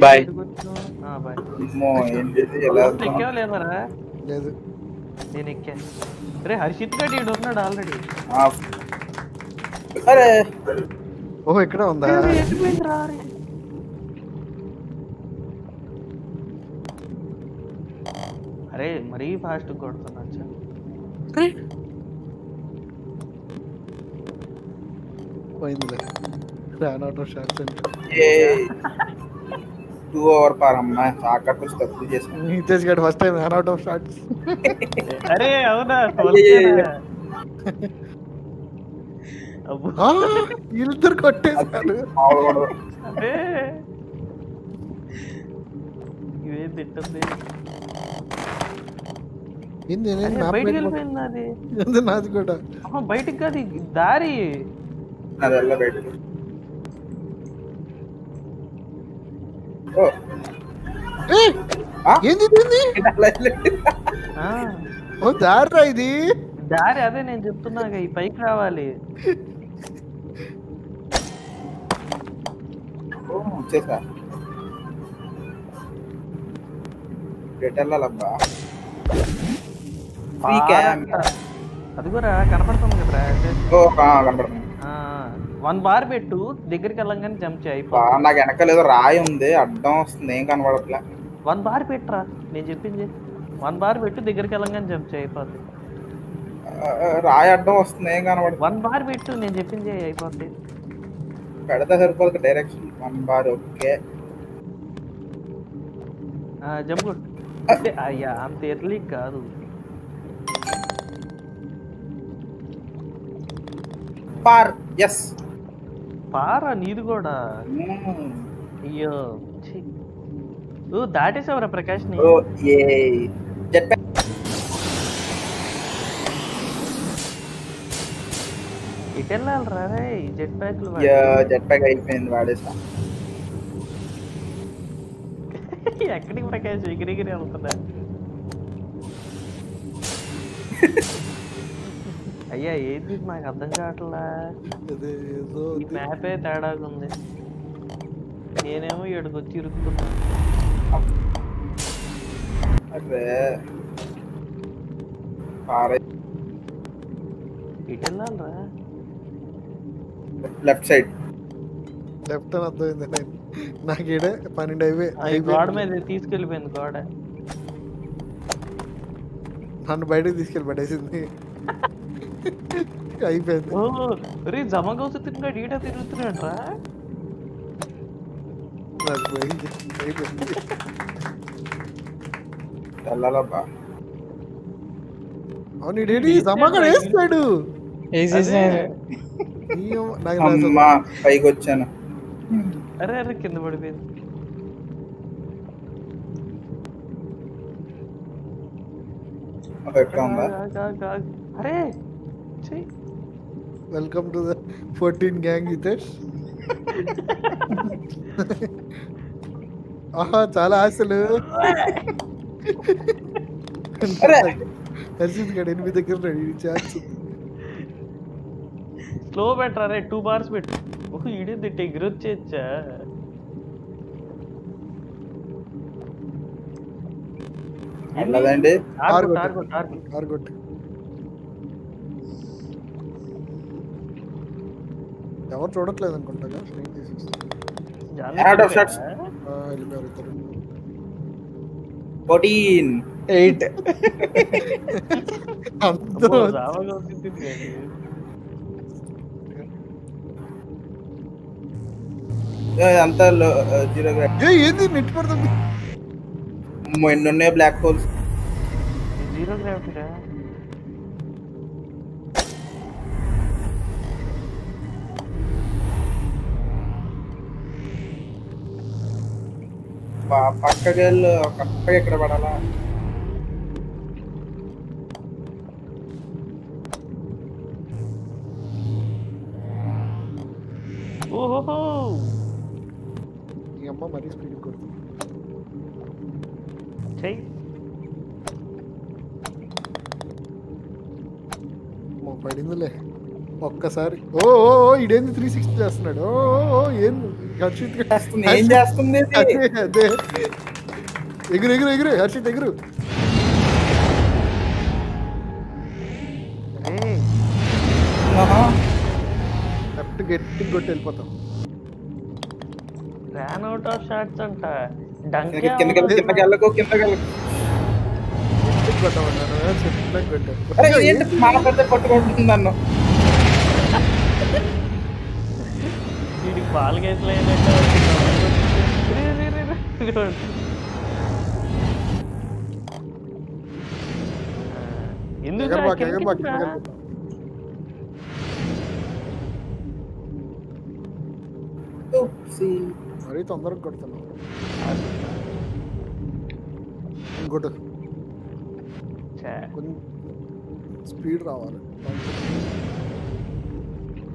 బాయ్ లేదు నేను ఎక్కా రే హర్షిత్ గడ్ ఈడు ఉన్నాడు ఆల్రెడీ ఓహో ఇక్కడ ఉందా అరే మరీ ఫాస్ట్ కొడుతున్నా పోయిందిలే రన్ అవుట్ ఆఫ్ షాట్స్ అంటే 2 ఓవర్ పార్ అమ్మా సాకర్ తప్పు చేసాను హితేష్ గడ్ first time run out of shots అరే అవునా అబ్బో. వీళ్ళిద్దరు కొట్టేశారు. అదే ఇదేం తింటుంది ఏంది అరే, బయటికి వెళ్ళిపోయింది అది. నాది కూడా. బయటికి కాదు దారి. అదల్లా బయటకు. ఏంది ఆ, దారిరా ఇది. దారి అదే నేను చెప్తున్నా ఈ పైకి రావాలి. వచ్చేసా వెళ్ళాలబ్బా. అది కూడా కనపడుతుంది కదరా. కనపడుతుంది. 1 బార్ పెట్టు, దగ్గరికి వెళ్ళంగానే జంప్ చేయి. నాకు వెనకాల ఏదో రాయి ఉంది, అడ్డం వస్తుంది, ఏం కనపడట్లే. 1 బార్ పెట్టురా నేను చెప్పింది. 1 బార్ పెట్టు, దగ్గరికి వెళ్ళంగానే జంప్ చేయి అయిపోద్ది. రాయి అడ్డం వస్తుంది, ఏం కనపడదు. 1 బార్ పెట్టు నేను చెప్పింది అయిపోద్ది. పెడతా సరిపోదు డైరెక్షన్. 1 బార్. ఓకే జంప్ కొట్టు. అయ్యా అంత ఎర్లీ కాదు. పార్. ఎస్ పారా నీది కూడా. అయ్యో దాటేసావరా ప్రకాష్ ని. ఇటు వెళ్ళాలరా రే జెట్ ప్యాక్. జెట్ ప్యాక్ అయిపోయింది వాడేసా. ఎక్కడికి ప్రకాష్ ఎగిరిగిరి వెళ్తున్నా. అయ్యా ఏంది నాకు అర్థం కావట్లా. ఈ మ్యాపే తేడాగా ఉంది. నేనేమో ఇక్కడికి వచ్చి ఇరుక్కున్నా. ఇటు వెళ్ళాలరా. Left side. లెఫ్ట్ అని అర్థమైంది నాకు. ఈడే 12 గోడ మీద తీసుకెళ్ళిపోయింది గోడ. నన్ను బయటకు తీసుకెళ్ళి పడేసింది. అయిపోయింది. రే జమగౌసు తిన్నా ఈడ తిరుగుతున్నాడ్రా. వెళ్ళాలబ్బా. అవును ఇడేడి జమగా వేస్తాడు. పైకి వచ్చాను. అరే అరే కింద పడిపోయింది. అరే welcome to the 14 gang Hitesh. ఆహా చాలా ఆశలు. హర్షిత్ గడ్ 8 దగ్గర రెడీ ఛాన్స్. స్లో బెటర్ అరే 2 బార్స్ పెట్టు. ఒక ఈడే దిట్టే ఎగిరొచ్చేచ్చా. వెళ్ళదండి. ఎవరు చూడట్లేదు అనుకుంటా. Out of shots. 14. 8. అంతా 0 ఏంది నెట్ పడుతుంది. ఎన్నున్నాయి బ్లాక్ హోల్స్. 0 గ్రావిటీ రా. పక్కకి వెళ్ళు. కరెక్ట్గా ఎక్కడ పడాలా. ఓహో ఈ అమ్మ మరీ స్పీడ్ కొడుతుంది. పడిందిలే ఒక్కసారి. ఓ ఇడేంది 360 చేస్తున్నాడు. ఓ ఏంది హర్షిత్ ఏం చేస్తుంది. అదే ఎగురు ఎగురు ఎగురు హర్షిత్ ఎగురు. కరెక్ట్ గట్టి కొట్టి వెళ్ళిపోతాం. ran out of shots అంట. కిందకి వెళ్ళకు. కొట్టుకుంటుంది నన్ను. వీడికి బాల్ గేట్లు ఎందుకు మరీ తొందరగా కొడుతున్నావు. ఇంకోటి కొంచెం స్పీడ్ రావాలి.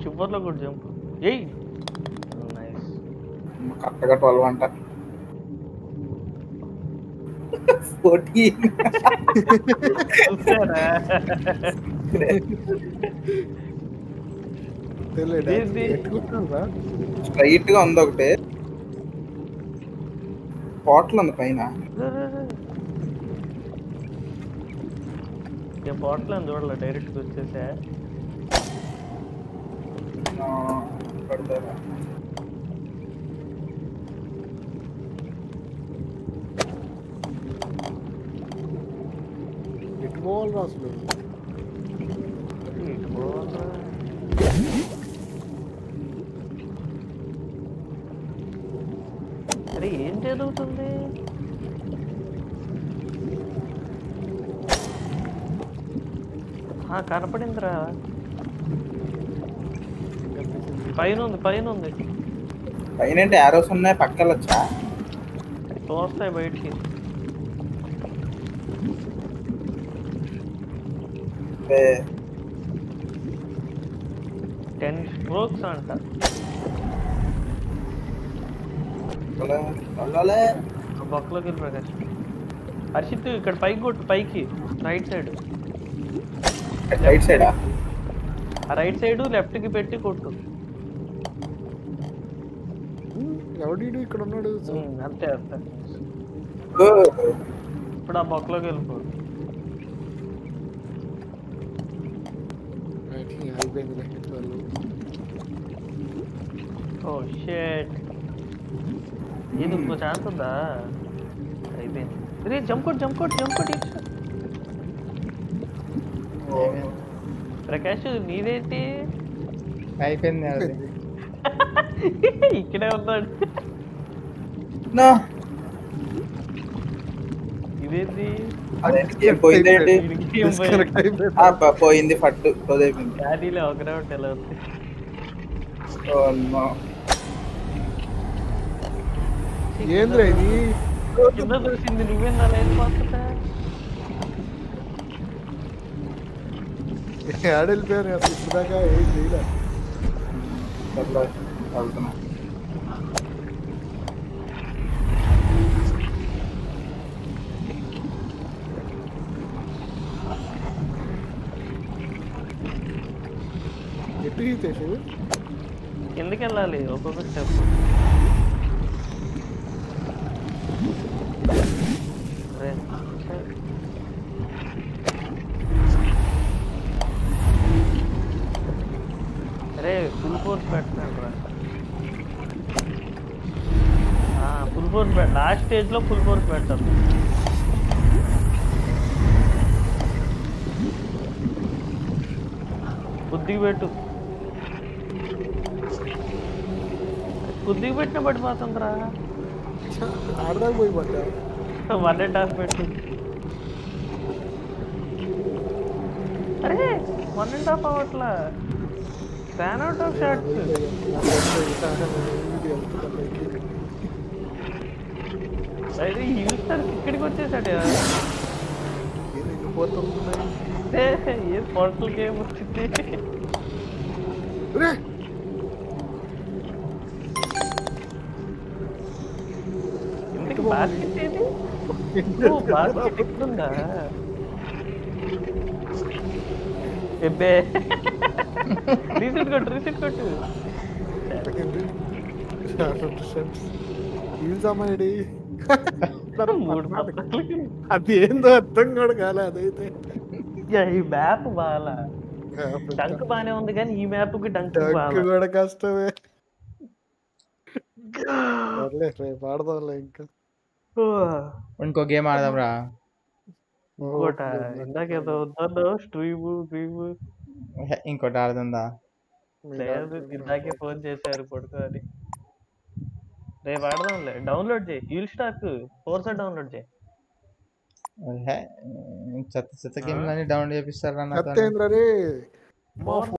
చివర్లో కూడా జంప్. ఏయ్ నైస్. కరెక్ట్గా 12 అంట. 14. స్ట్రైట్ గా ఉంది ఒకటి, బాటిల్ ఉంది పైన. బాటిల్ అని చూడాలి, డైరెక్ట్ వచ్చేసా. ఎటు పోవాలి అసలు? అరే ఏం జరుగుతుంది? కనపడిందిరా, పైన ఉంది పైన ఉంది. పైన అంటే యారోస్ ఉన్నాయి, పక్కన వచ్చా తోస్తాయి బయటికి. 10 strokes అంట. బొక్కలోకి వెళ్ళి ప్రకాష్. హర్షిత్ ఇక్కడ పైకి కొట్టు, పైకి రైట్ సైడ్. రైట్ సైడా? రైట్ సైడ్ లెఫ్ట్ కి పెట్టి కొట్టు. ఎవడీడు ఇక్కడ ఉన్నాడు? అంతే అంతే. ఇప్పుడు ఆ బొక్కలోకి వెళ్ళిపో. ఓ షిట్, ఇది ఇంకో ఛాన్స్ ఉందా? అయిపోయింది. రే జంప్ కొట్ జంప్ కొట్ జంప్ కొట్. ప్రకాష్ నీదేంటి అయిపోయింది? ఇక్కడే ఉన్నాడు. ఇదేంటి పోయింది ఫట్టు అయిపోయింది. డాడీలో ఒకరే ఉంటే ఎలా ఉంది? ఏంద్రా ఇది? కింద చూసింది నువ్వేనా? లైన్ పోతుందా? ఆడెళ్ళిపోయారు అసలు ఇప్పుడు దాకా ఏం చేయలే. ఎటు తీసేసి ఎందుకు వెళ్ళాలి ఒక్కొక్క స్టెప్? అరే ఫుల్ ఫోర్స్ పెట్టండి రా. ఫుల్ ఫోర్స్ లాస్ట్ స్టేజ్ లో ఫుల్ ఫోర్స్ పెట్టాలి. బుద్ధికి పెట్టు, బుద్ధికి పెట్టిన పడిపోతుందిరా. ఆడదాకా పోయి పడ్డా. 1.5 పెట్టు. అరే 1.5 అవట్లా. Fan out of shots. అరే యూస్టర్ ఇక్కడికి వచ్చేసాడు. ఏ పోర్టల్ గేమ్ వచ్చింది. ఎందుకు బాస్కెట్ ఏది? బాస్కెట్ ఎక్కడుందా? ఎబ్బే రీసెట్ కొట్టు, రీసెట్ కొట్టు. అది ఏందో అర్థం కూడా కాలే. అదైతే ఈ మ్యాప్ బాగా డంక్ బానే ఉంది, కానీ ఈ మ్యాప్ కి డంక్ కూడా కష్టమే. ఆడదాంలే ఇంకా. ఇంకో గేమ్ ఆడదాం రా. ఇందాకేదో వద్దా స్ట్రీమ్ గేమ్? ఇంకోటి ఆడదా? లేదు, ఇందాకే ఫోన్ చేశారు పడుకోని. రేపు ఆడదాంలే. డౌన్లోడ్ చేయి, హీల్ స్టాక్ ఫోర్స్ డౌన్లోడ్ చేయి. చెత్త చెత్త గేమ్లు అన్ని డౌన్లోడ్ చేపిస్తారా?